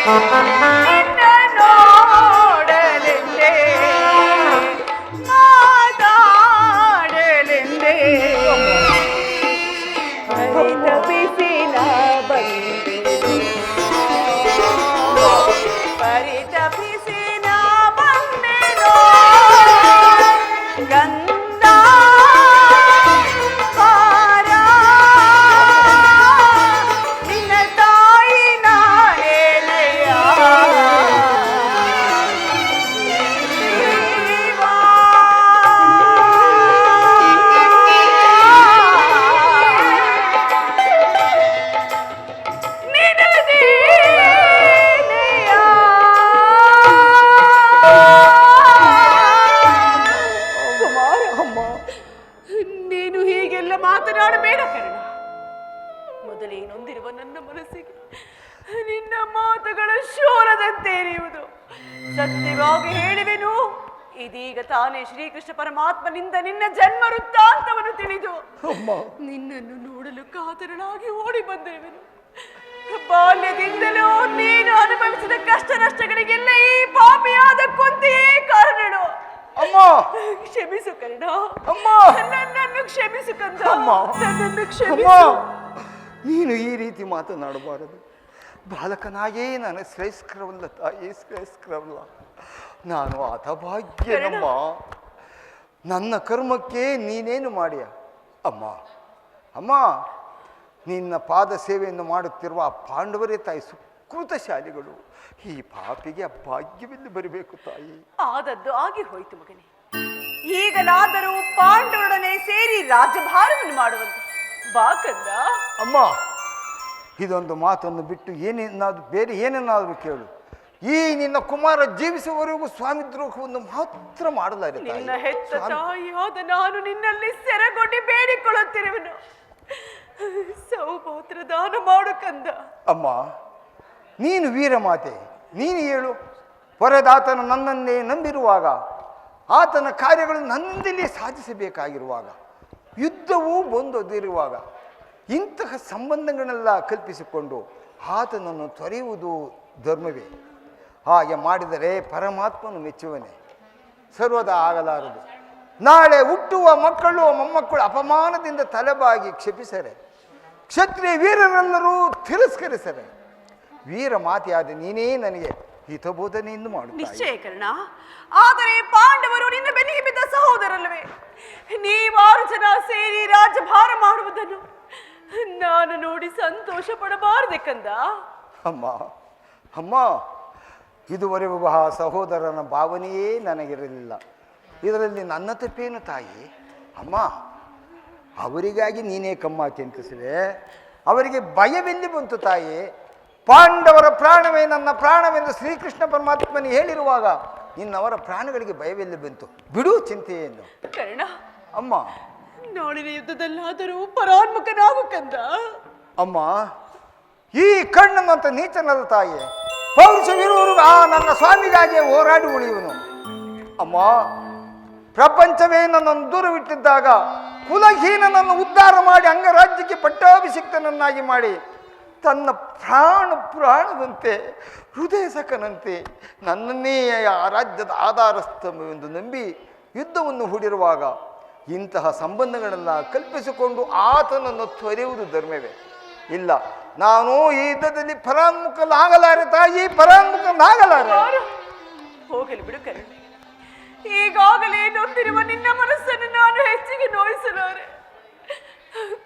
ನಿನ್ನ ನೋಡಲೆಂದೇ ಮಾತಾಡಲೆಂದೇ ಪರಿತಪಿಸಿ ನಾ ಬಂದೆನು ಪರಿತಪಿಸಿ ನಾ ಬಂದೆನು ಗಂಧ ಪಾರ ನಿನ್ನ ತಾಯಿ ನಾನೇನಯ್ಯ ನೀನು ಹೀಗೆಲ್ಲ ಮಾತನಾಡಬೇಡ ಕರ್ಣ. ಮೊದಲೇ ನೊಂದಿರುವ ನನ್ನ ಮನಸ್ಸಿಗೆ ನಿನ್ನ ಮಾತುಗಳು ಶೂಲದಂತೆ ಎರೆಯುವುದು. ಸತ್ಯವಾಗಿ ಹೇಳಿವೆನು, ಇದೀಗ ತಾನೇ ಶ್ರೀಕೃಷ್ಣ ಪರಮಾತ್ಮನಿಂದ ನಿನ್ನ ಜನ್ಮ ವೃತ್ತಾಂತವನ್ನು ತಿಳಿದು ನಿನ್ನನ್ನು ನೋಡಲು ಕಾತರನಾಗಿ ಓಡಿ ಬಂದಿರುವೆನು. ಬಾಲ್ಯದಿಂದಲೂ ನೀನು ಅನುಭವಿಸಿದ ಕಷ್ಟ ನಷ್ಟಗಳಿಗೆಲ್ಲ ಈ ಪಾಪಿಯಾದ ಕೊಂತೆಯೇ ಕಾರಣನು. ಅಮ್ಮ ಕ್ಷಮಿಸು ಕರ್ಣ, ಅಮ್ಮ ನನ್ನನ್ನು ಕ್ಷಮಿಸು ಕಂದ, ಅಮ್ಮ ನನ್ನನ್ನು ಅಮ್ಮ ಕ್ಷಮಿಸು. ನೀನು ಈ ರೀತಿ ಮಾತನಾಡಬಾರದು. ಬಾಲಕನಾಗೇ ನಾನು ಶ್ರೇಷ್ಠರವಲ್ಲ ತಾಯಿ, ಶ್ರೇಷ್ಠರವಲ್ಲ. ನಾನು ಹತಭಾಗ್ಯನಮ್ಮ. ನನ್ನ ಕರ್ಮಕ್ಕೆ ನೀನೇನು ಮಾಡಿಯ ಅಮ್ಮ? ಅಮ್ಮ ನಿನ್ನ ಪಾದ ಸೇವೆಯನ್ನು ಮಾಡುತ್ತಿರುವ ಆ ಪಾಂಡವರೇ ತಾಯಿ ಸುಕೃತಶಾಲಿಗಳು. ಈ ಪಾಪಿಗೆ ಆ ಭಾಗ್ಯವೆಲ್ಲಿ ಬರಬೇಕು ತಾಯಿ? ಆದದ್ದು ಆಗಿ ಹೋಯಿತು ಮಗನೇ. ಈಗಲಾದರೂ ಪಾಂಡವರೊಡನೆ ಸೇರಿ ರಾಜಭಾರವನ್ನು ಮಾಡುವಂತೆ ಬಾ ಕಂದ. ಅಮ್ಮ ಇದೊಂದು ಮಾತನ್ನು ಬಿಟ್ಟು ಏನೇನಾದ್ರು ಬೇರೆ ಏನನ್ನಾದರೂ ಕೇಳು. ಈ ನಿನ್ನ ಕುಮಾರ ಜೀವಿಸುವವರೆಗೂ ಸ್ವಾಮಿ ದ್ರೋಹವನ್ನು ಮಾತ್ರ ಮಾಡಲಾರೆ ತಾಯಿ. ನಿನ್ನ ಹೆತ್ತ ತಾಯಿಯಾದ ನಾನು ನಿನ್ನಲ್ಲಿ ಸೆರೆಗೊಡ್ಡಿ ಬೇಡಿಕೊಳ್ಳುತ್ತಿರುವೆನು. ಸೌಭಾತ್ರ ದಾನ ಮಾಡು ಕಂದ. ಅಮ್ಮ ನೀನು ವೀರಮಾತೆ, ನೀನು ಹೇಳು. ಪರದಾತನ ನನ್ನನ್ನೇ ನಂಬಿರುವಾಗ, ಆತನ ಕಾರ್ಯಗಳನ್ನು ನನ್ನಿಂದಲೇ ಸಾಧಿಸಬೇಕಾಗಿರುವಾಗ, ಯುದ್ಧವೂ ಬಂದೊದಿರುವಾಗ ಇಂತಹ ಸಂಬಂಧಗಳನ್ನೆಲ್ಲ ಕಲ್ಪಿಸಿಕೊಂಡು ಆತನನ್ನು ತೊರೆಯುವುದು ಧರ್ಮವೇ? ಹಾಗೆ ಮಾಡಿದರೆ ಪರಮಾತ್ಮನು ಮೆಚ್ಚುವನೇ? ಸರ್ವದಾ ಆಗಲಾರದು. ನಾಳೆ ಹುಟ್ಟುವ ಮಕ್ಕಳು ಮೊಮ್ಮಕ್ಕಳು ಅಪಮಾನದಿಂದ ತಲೆಬಾಗಿ ಕ್ಷಪಿಸರೆ, ಕ್ಷತ್ರಿಯ ವೀರರೆಲ್ಲರೂ ತಿರಸ್ಕರಿಸರೆ. ವೀರ ಮಾತೆಯಾದ ನೀನೇ ನನಗೆ ಹಿತಬೋಧನೆಯನ್ನು ಮಾಡುತ್ತಾ. ನಿಶ್ಚಯ ಕರ್ಣ. ಆದರೆ ಪಾಂಡವರು ನಿನ್ನ ಬೆನ್ನಿಗೆ ಬಿದ್ದ ಸಹೋದರಲ್ಲವೇ? ನೀವಾರು ಜನ ಸೇರಿ ರಾಜಭಾರ ಮಾಡುವುದನ್ನು ನಾನು ನೋಡಿ ಸಂತೋಷ ಪಡಬಾರದೆ ಕಂದ. ಅಮ್ಮ ಅಮ್ಮ ಇದುವರೆಗೂ ಆ ಸಹೋದರನ ಭಾವನೆಯೇ ನನಗಿರಲಿಲ್ಲ. ಇದರಲ್ಲಿ ನನ್ನ ತಪ್ಪೇನು ತಾಯಿ? ಅಮ್ಮ ಅವರಿಗಾಗಿ ನೀನೇ ಕಮ್ಮ ಚಿಂತಿಸಿದೆ. ಅವರಿಗೆ ಭಯವೆಲ್ಲಿ ಬಂತು ತಾಯಿ? ಪಾಂಡವರ ಪ್ರಾಣವೇ ನನ್ನ ಪ್ರಾಣವೆಂದು ಶ್ರೀಕೃಷ್ಣ ಪರಮಾತ್ಮನು ಹೇಳಿರುವಾಗ ನಿನ್ನವರ ಪ್ರಾಣಗಳಿಗೆ ಭಯವೆಲ್ಲಿ ಬಂತು? ಬಿಡು ಚಿಂತೆಯನ್ನು. ಕರ್ಣ, ಅಮ್ಮ ನಾಳಿನ ಯುದ್ಧದಲ್ಲಾದರೂ ಪರಾನ್ಮುಖನಾಗು ಕಂದ. ಅಮ್ಮ ಈ ಕಣ್ಣನ್ನಂತ ನೀಚನಲ್ಲ ತಾಯಿ. ಪೌರುಷವಿರುವರು ಆ ನನ್ನ ಸ್ವಾಮಿಗಾಗಿ ಹೋರಾಡಿ ಉಳಿಯುವನು. ಅಮ್ಮ ಪ್ರಪಂಚವೇ ನನ್ನನ್ನು ದೂರವಿಟ್ಟಿದ್ದಾಗ ಕುಲಹೀನನನ್ನು ಉದ್ಧಾರ ಮಾಡಿ ಅಂಗರಾಜ್ಯಕ್ಕೆ ಪಟ್ಟಾಭಿಷಿಕ್ತನನ್ನಾಗಿ ಮಾಡಿ ತನ್ನ ಪ್ರಾಣದಂತೆ ಹೃದಯ ಸಖನಂತೆ ನನ್ನನ್ನೇ ಆ ರಾಜ್ಯದ ಆಧಾರಸ್ತಂಭವೆಂದು ನಂಬಿ ಯುದ್ಧವನ್ನು ಹೂಡಿರುವಾಗ ಇಂತಹ ಸಂಬಂಧಗಳೆಲ್ಲ ಕಲ್ಪಿಸಿಕೊಂಡು ಆತನನ್ನು ತೊರೆಯುವುದು ಧರ್ಮವೇ? ಇಲ್ಲ, ನಾನು ಈ ಯುದ್ಧದಲ್ಲಿ ಪರಾನ್ಮುಖನಾಗಲಾರೆ ತಾಯಿ, ಪರಾನ್ಮುಖನಾಗಲಾರೆ. ಹೋಗಲಿ ಬಿಡು ಕರ್ಣ. ಈಗಾಗಲೇ ನೊಂದಿರುವ ನಿನ್ನ ಮನಸ್ಸನ್ನು ನಾನು ಹೆಚ್ಚಿಗೆ ನೋಯಿಸಲಾರೆ.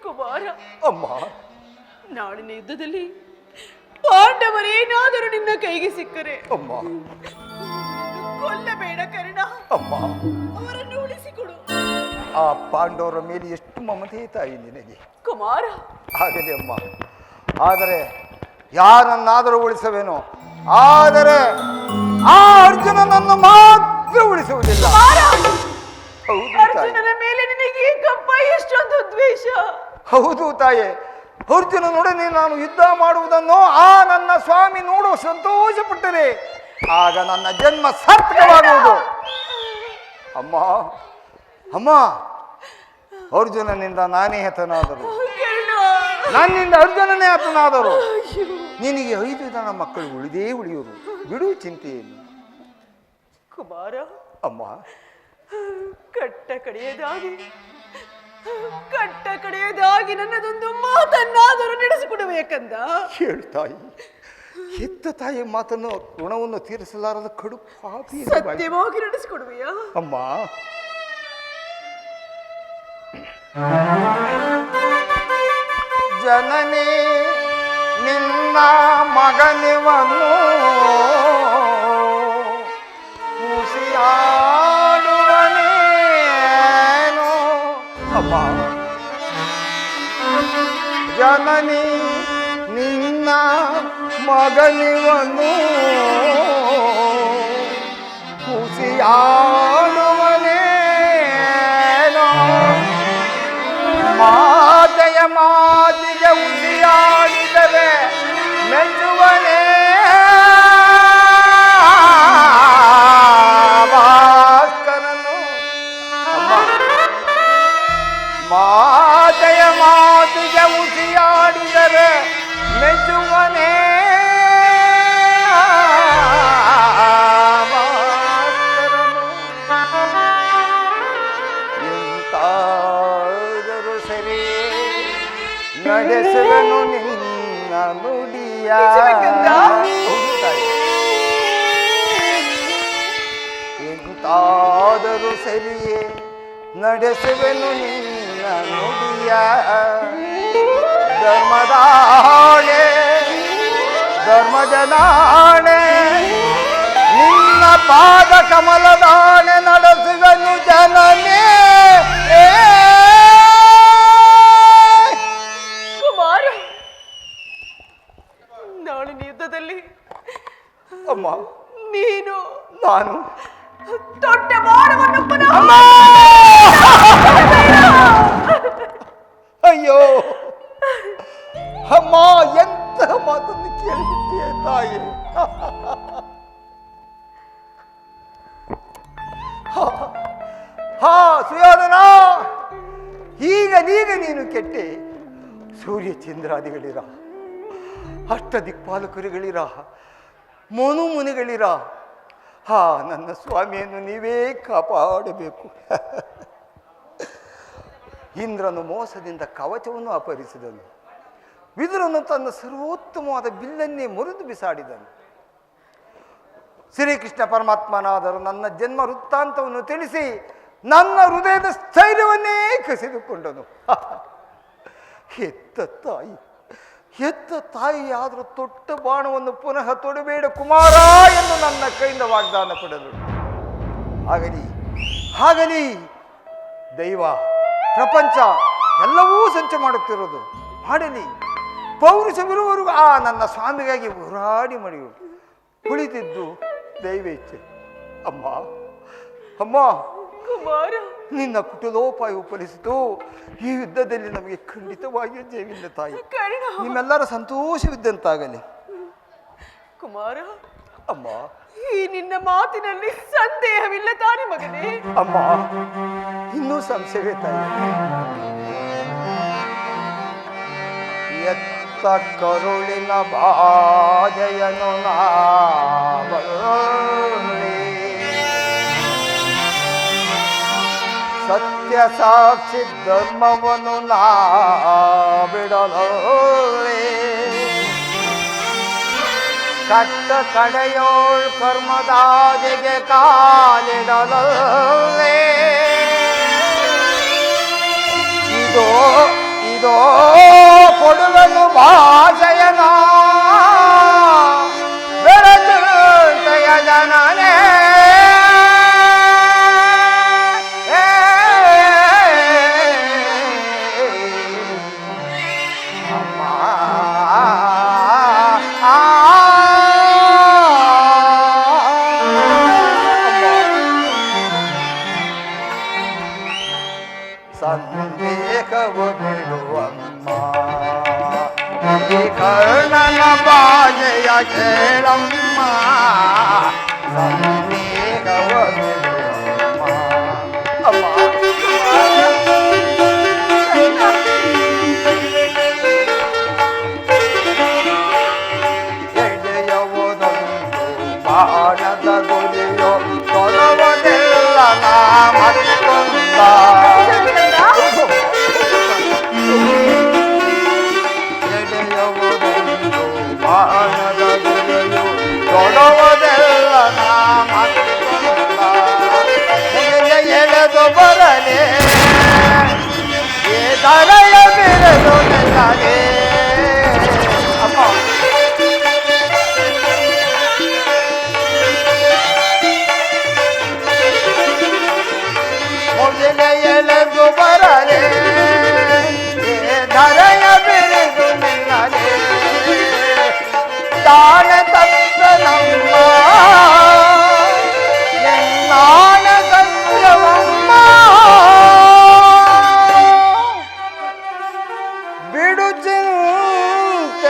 ಕುಮಾರ, ಅಮ್ಮ ನಾಳಿನ ಯುದ್ಧದಲ್ಲಿ ಪಾಂಡವರೇನಾದರೂ ನಿನ್ನ ಕೈಗೆ ಸಿಕ್ಕರೆ ಅಮ್ಮ ಕೊಲ್ಲಬೇಡ ಕರ್ಣ. ಅಮ್ಮ ಅವರನ್ನು ಉಳಿಸಿಕೊಡು. ಆ ಪಾಂಡವರ ಮೇಲೆ ಎಷ್ಟು ಮಮತೆ ತಾಯಿ ನಿನಗೆ. ಕುಮಾರ, ಆಗಲಿ ಅಮ್ಮ. ಆದರೆ ಯಾರನ್ನಾದರೂ ಉಳಿಸವೇನೋ, ಆದರೆ ಆ ಅರ್ಜುನನನ್ನು ಮಾತ್ರ ಉಳಿಸುವುದಿಲ್ಲ. ಹೌದು ತಾಯಿ. ಅರ್ಜುನನ ಮೇಲೆ ನಿನಗೆ ಏಕಪ್ಪ ಎಷ್ಟೊಂದು ದ್ವೇಷ. ಹೌದು ತಾಯಿ. ಅರ್ಜುನನೊಡನೆ ನಾನು ಯುದ್ಧ ಮಾಡುವುದನ್ನು ಆ ನನ್ನ ಸ್ವಾಮಿ ನೋಡುವ ಸಂತೋಷಪಟ್ಟರೆ ಆಗ ನನ್ನ ಜನ್ಮ ಸಾರ್ಥಕವಾಗುವುದು. ಅಮ್ಮ ಅಮ್ಮ ಅರ್ಜುನನಿಂದ ನಾನೇ ಹತನಾದರು, ಕರ್ಣ, ನನ್ನಿಂದ ಅರ್ಜುನನೇ ಹತನಾದರು. ಅಯ್ಯೋ. ನಿನಗೆ 5 ಜನ ಮಕ್ಕಳು ಉಳಿದೇ ಉಳಿಯುವರು. ಬಿಡು ಚಿಂತೆಯನ್ನು. ಕುಮಾರ, ಅಮ್ಮ, ಕಟ್ಟ ಕಡೆಯದಾಗಿ ನನ್ನದೊಂದು ಮಾತನ್ನಾದರೂ ನಡೆಸಿಕೊಡಬೇಕಂದ. ಕೇಳು ತಾಯಿ, ಹೆತ್ತ ತಾಯಿ ಮಾತನ್ನು ಋಣವನ್ನು ತೀರಿಸಲಾರದ ಕಡು ಪಾಪಿ. ಸತ್ಯವಾಗಿ ನಡೆಸಿಕೊಡುವೆಯಾ? ಅಮ್ಮ, ಜನನಿ ನಿನ್ನ ಮಗನಿವನ್ನು ಮುಸಿಯಾಡುವನೇನೋ. ಅಮ್ಮ, ಜನನಿ ನಿನ್ನ ಮಗನಿವನ್ನು ಮುಸಿಯಾಡುವನೇನೋ. ಮಾತೆಯ ಮಾತಿಗೆ ಉಸಿಯಾಡಿದರೆ ಮೆಚ್ಚುವನೇ ಭಾಸ್ಕರನು. ಅಮ್ಮ, ಮಾತೆಯ ಮಾತಿಗೆ ಉಸಿಯಾಡಿದರೆ ಮೆಚ್ಚುವನೇ ಭಾಸ್ಕರನು. ಎಂತಾದರೂ ಸರಿ ನಡೆಸುವನು ನಿನ್ನ ನುಡಿಯ. ಎಂತಾದರೂ ಸರಿಯೇ ನಡೆಸುವೆನು ನಿನ್ನ ನುಡಿಯ. ಧರ್ಮದಾಣೆ ಧರ್ಮಜನಾಣೆ ನಿನ್ನ ಪಾದ ಕಮಲದಾಣೆ ನಡೆಸುವೆನು ಜನನೇ. ಕುಮಾರ, ನಾಳಿನ ಯುದ್ಧದಲ್ಲಿ ಅಮ್ಮ, ನೀನು ನಾನು ದೊಡ್ಡ ಬಾಣವನ್ನು ಪುನಃ ಅಯ್ಯೋ ಅಮ್ಮ, ಎಂತಹ ಮಾತನ್ನು ಕೇಳಿಬಿಟ್ಟಿಯ ತಾಯಿ. ಹಾ ಸುಯೋಧನ, ಈಗ ನೀನು ಕೆಟ್ಟೆ. ಸೂರ್ಯ ಚಂದ್ರಾದಿಗಳಿರ, ಅಷ್ಟ ದಿಕ್ಪಾಲಕರುಗಳಿರ, ಮುನಿಗಳಿರ. ಹಾ, ನನ್ನ ಸ್ವಾಮಿಯನ್ನು ನೀವೇ ಕಾಪಾಡಬೇಕು. ಇಂದ್ರನು ಮೋಸದಿಂದ ಕವಚವನ್ನು ಅಪಹರಿಸಿದನು. ವಿದುರನು ತನ್ನ ಸರ್ವೋತ್ತಮವಾದ ಬಿಲ್ಲನ್ನೇ ಮುರಿದು ಬಿಸಾಡಿದನು. ಶ್ರೀಕೃಷ್ಣ ಪರಮಾತ್ಮನಾದರೂ ನನ್ನ ಜನ್ಮ ವೃತ್ತಾಂತವನ್ನು ತಿಳಿಸಿ ನನ್ನ ಹೃದಯದ ಸ್ಥೈರ್ಯವನ್ನೇ ಕಸಿದುಕೊಂಡನು. ಹೆತ್ತ ತಾಯಿಯಾದರೂ ತೊಟ್ಟ ಬಾಣವನ್ನು ಪುನಃ ತೊಡಬೇಡ ಕುಮಾರ ಎಂದು ನನ್ನ ಕೈಯಿಂದ ವಾಗ್ದಾನ ಪಡೆದು. ಆಗಲಿ ದೈವ ಪ್ರಪಂಚ ಎಲ್ಲವೂ ಸಂಚು ಮಾಡುತ್ತಿರೋದು. ಮಾಡಲಿ, ಪೌರುಷವಿರುವವರೆಗೂ ಆ ನನ್ನ ಸ್ವಾಮಿಗಾಗಿ ಹೋರಾಡಿ ಮಡಿಯು ಕುಳಿತಿದ್ದು ದೈವೇಚ್ಛೆ. ಅಮ್ಮ, ಕುಮಾರ, ನಿನ್ನ ಕುಟುಲೋಪಾಯವು ಫಲಿಸಿತು. ಈ ಯುದ್ಧದಲ್ಲಿ ನಮಗೆ ಖಂಡಿತವಾಗಿಯೂ ಜಯವಿಲ್ಲ ತಾಯಿ. ನಿಮ್ಮೆಲ್ಲರ ಸಂತೋಷವಿದ್ದಂತಾಗಲಿ. ಕುಮಾರ, ಅಮ್ಮ, ಈ ನಿನ್ನ ಮಾತಿನಲ್ಲಿ ಸಂದೇಹವಿಲ್ಲ ತಾನೆ ಮಗನೇ? ಅಮ್ಮ, ಇನ್ನೂ ಸಂಶಯವೇ ತಾಯಿ. ಎತ್ತ ಕರುಳಿನ ಬಾಧೆಯನು ನಾವಲ್ಲಿ ಸತ್ಯ ಸಾಕ್ಷಿ ಧರ್ಮವನ್ನು ನಾ ಬಿಡಲೇ. ಕಟ್ಟ ಕಡೆಯೋಳ್ ಕರ್ಮದಾದಿಗೆ ಕಾಲಿಡಲೇ. ಇದೋ ಕೊಡುವನು ಭಾಷೆಯನ ಬೆಳಚುಂತೆಯ ಜನನೇ. ಸಂದೇಹವು ಬಿಡುವಮ್ಮ, ಈ ಕರ್ಣನ ಬಾಜೆಯ ಕೇಳಮ್ಮ. ಸಂದೇಹವು ಬಿಡುವಮ್ಮ. ಅಮ್ಮ,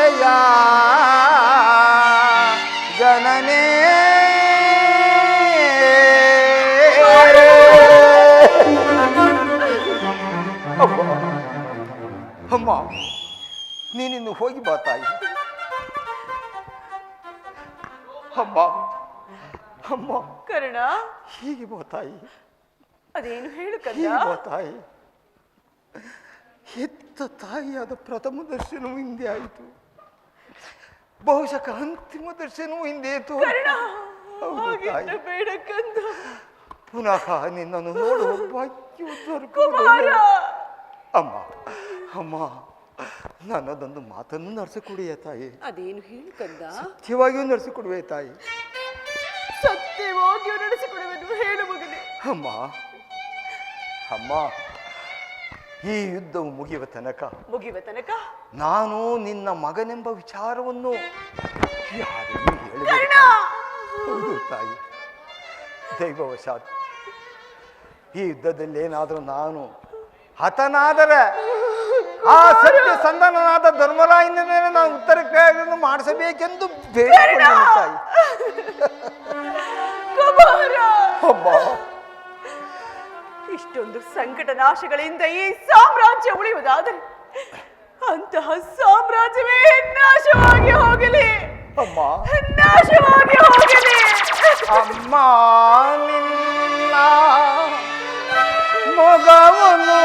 ಜಯ ಜನನೇ. ಅಮ್ಮ, ನೀನಿನ್ನು ಹೋಗಿ ಬಾ ತಾಯಿ. ಅಮ್ಮ ಅಮ್ಮ, ಕರ್ಣ, ಹೀಗೆ ಬಾ ತಾಯಿ, ಅದೇನು ಹೇಳು ಕಂದ. ಹೀಗೆ ಬಾ ತಾಯಿ. ಹೆತ್ತ ತಾಯಿಯಾದ ಪ್ರಥಮ ದರ್ಶನವೂ ಹಿಂದೆ ಆಯಿತು, ಬಹುಶಃ ಅಂತಿಮ ದರ್ಶನವೂ ಹಿಂದೆ ಆಯಿತು. ಹೌದು ತಾಯಿ, ಬೇಡ ಕಂದ. ಪುನಃ ನಿನ್ನನ್ನು ನೋಡುವ ಭಾಗ್ಯವು ಕುಮಾರ. ಅಮ್ಮ ಅಮ್ಮ, ನನ್ನದೊಂದು ಮಾತನ್ನು ನಡೆಸಿಕೊಡುವೆ ತಾಯಿ. ಅದೇನು ಹೇಳು ಕಂದ. ಸತ್ಯವಾಗಿಯೂ ನಡೆಸಿಕೊಡುವೆ ತಾಯಿ. ಸತ್ಯವಾಗಿಯೂ ನಡೆಸಿಕೊಡುವೆನು, ಹೇಳು ಮಗನೇ. ಅಮ್ಮ ಅಮ್ಮ, ಈ ಯುದ್ಧವು ಮುಗಿಯುವ ತನಕ ನಾನು ನಿನ್ನ ಮಗನೆಂಬ ವಿಚಾರವನ್ನು ಯಾರಿಗೂ ಹೇಳಬೇಕು. ಹೌದು ತಾಯಿ, ದೈವವಶಾತ್ ಈ ಯುದ್ಧದಲ್ಲಿ ಏನಾದರೂ ನಾನು ಹತನಾದರೆ ಆ ಸತ್ಯ ಸಂಧಾನನಾದ ಧರ್ಮರಾಯನ ಮೇಲೆ ನಾನು ಉತ್ತರ ಕ್ರಿಯೆಯನ್ನು ಮಾಡಿಸಬೇಕೆಂದು ಬೇಡಿಕೊಂಡೆನು ತಾಯಿ. ಅಮ್ಮ, ಇಷ್ಟೊಂದು ಸಂಕಟ ನಾಶಗಳಿಂದ ಈ ಸಾಮ್ರಾಜ್ಯ ಉಳಿಯುವುದಾದರೆ ಅಂತಹ ಸಾಮ್ರಾಜ್ಯವೇ ನಾಶವಾಗಿ ಹೋಗಲಿ, ಅಮ್ಮ, ನಾಶವಾಗಿ ಹೋಗಲಿ. ಅಮ್ಮ, ನಿನ್ನ ಮೊಗವನ್ನು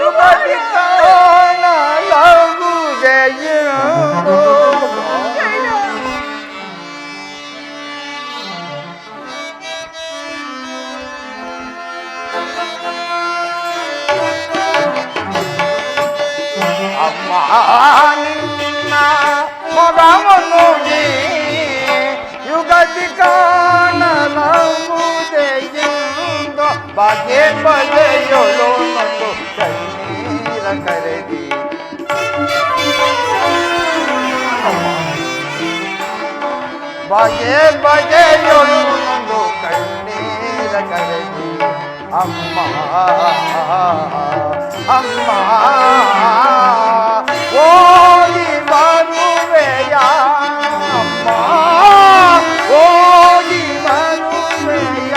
ಯುಗದಿ ಕಾಣಲಾಗುವುದೆಯೆಂದು. ಅಮ್ಮ, ನಿನ್ನ ಮೊಗವನ್ನು ಯುಗದಿ ಕಾಣಲಾಗುವುದೆಯೆಂದು ಬಗೆ ಬಗೆಯೊಳು ಒಂದು ಕಣ್ಣೀರ ಕರೆದಿ. ಬಗೆ ಬಗೆಯೊಳು ಒಂದು ಕಣ್ಣೀರ ಕರೆದಿ. ಅಮ್ಮ ಅಮ್ಮ, ಓಡಿ ಬರುವೆಯ ಅಮ್ಮ, ಓಡಿ ಬರುವೆಯ.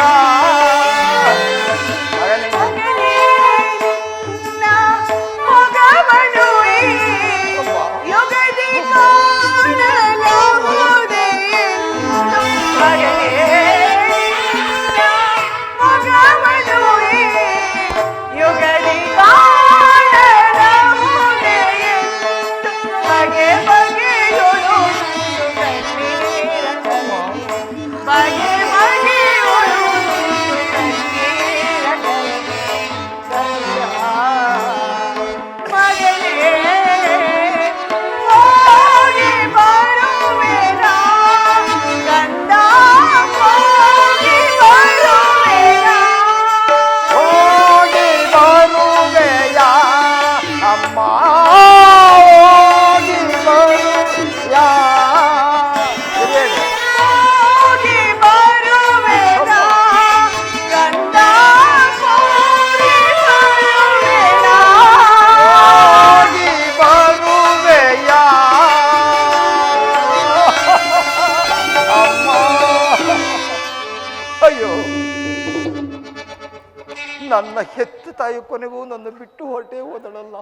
ನನ್ನ ಹೆತ್ತ ತಾಯಿ ಕೊನೆಗೂ ನನ್ನ ಬಿಟ್ಟು ಹೊರಟೇ ಹೋದಳಲ್ಲ.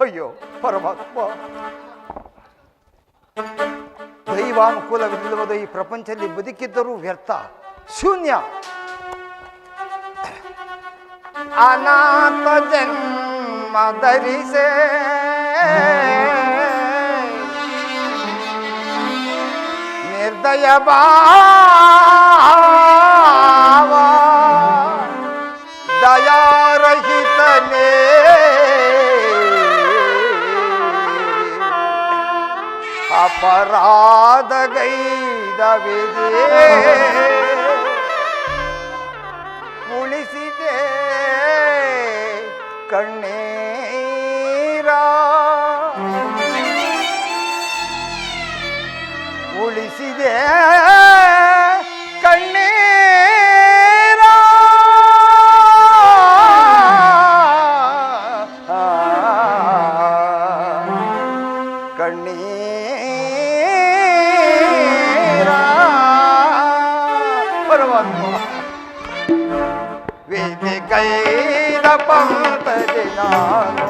ಅಯ್ಯೋ ಪರಮಾತ್ಮ, ದೈವಾನುಕೂಲವಿಲ್ಲದ ಈ ಪ್ರಪಂಚದಲ್ಲಿ ಬದುಕಿದ್ದರೂ ವ್ಯರ್ಥ, ಶೂನ್ಯ. ಅನಾಥ ಜನ್ಮ ಧರಿಸೆ ನಿರ್ದಯ ಭಾವ ದಯಾರಹಿತನೇ ಅಪರಾಧಗೈದವಿದೆ ಉಳಿಸಿದೆ ಕಣ್ಣೀರ ಉಳಿಸಿದೆ ಕಣ್ಣೀರ ನಾನು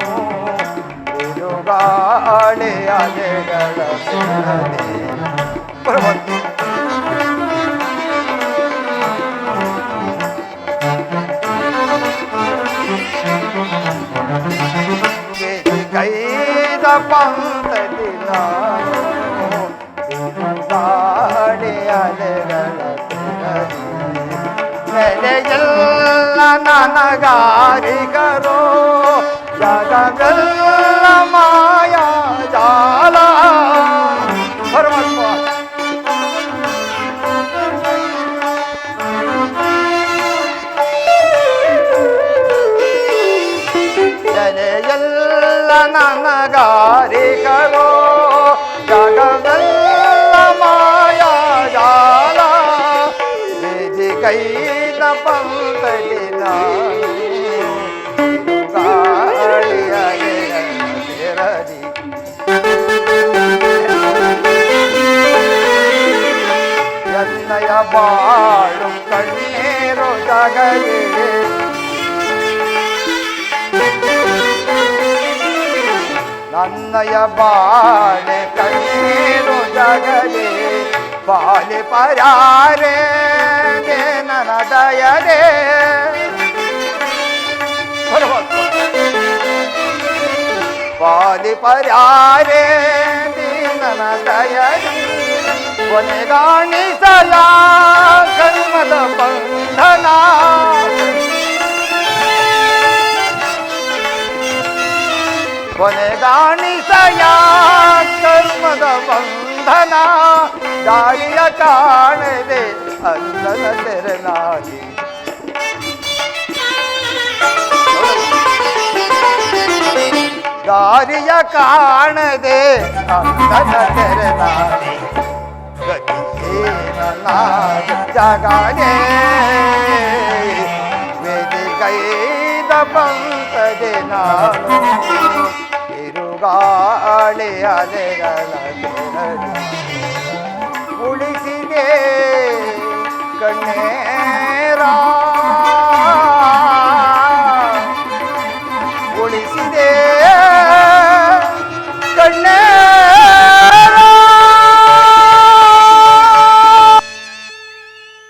ಬಿರುಗಾಳಿ ಅಲೆಗಳ ಕೆಳಗೆ. ಪರಮಾತ್ಮ ಕೈದ ಪಂಥದಿ ನಾನು ಬಿರುಗಾಳಿ ಅಲೆಗಳ ಕೆಳಗೆ. ನೆಲೆಯೆಲ್ಲ ನನಗಾರಿಗರೋ ಜಗವೆಲ್ಲ ಮಾಯಾ ಜಾಲ. ಪರಮಾತ್ಮ ನೆಲೆಯೆಲ್ಲ ನನಗಾರಿಗರೋ ಜಗವೆಲ್ಲ ಮಾಯಾ ಜಾಲ. ಕೈದ ಪಂಥದಿ ನಾನು ಬಿರುಗಾಳಿಯ ಕೆರದಿ. ಎನ್ನಯ ಬಾಳು ಕಣ್ಣೀರು ಜಗಲಿ ನನ್ನಯ ಬಾಳೆ ಕಣ್ಣೀರು ಜಗಲಿ. ಪಾಲಿ ಪರಾರೆ ನನ್ನ ದಯರೇ. ಪಾಲಿ ಪರಾರೆ ನನ್ನ ದಯರೇ. ಕೊನೆಗಾಣಿಸಲ ಕರ್ಮದ ಬಂಧನ. ಕೊನೆಗಾಣಿಸಯ ಕರ್ಮದ ಬಂಧನ. ದಾರಿಯ ಕಾಣದೆ ಅಂದನ ತೆರನಾಗಿ. ದಾರಿಯ ಕಾಣದೆ ಅಂದನ ತೆರನಾಗಿ. ಗತಿಯೇನ ಜಗನೇ ವೇದಿಕೈದ ಪಂಥದಿ ನಾನು ಬಿರುಗಾಳಿ ಅಲೆಗಳ ಕೆಳಗೆ. ಉಳಿಸಿದೆ ಕಣ್ಣೇ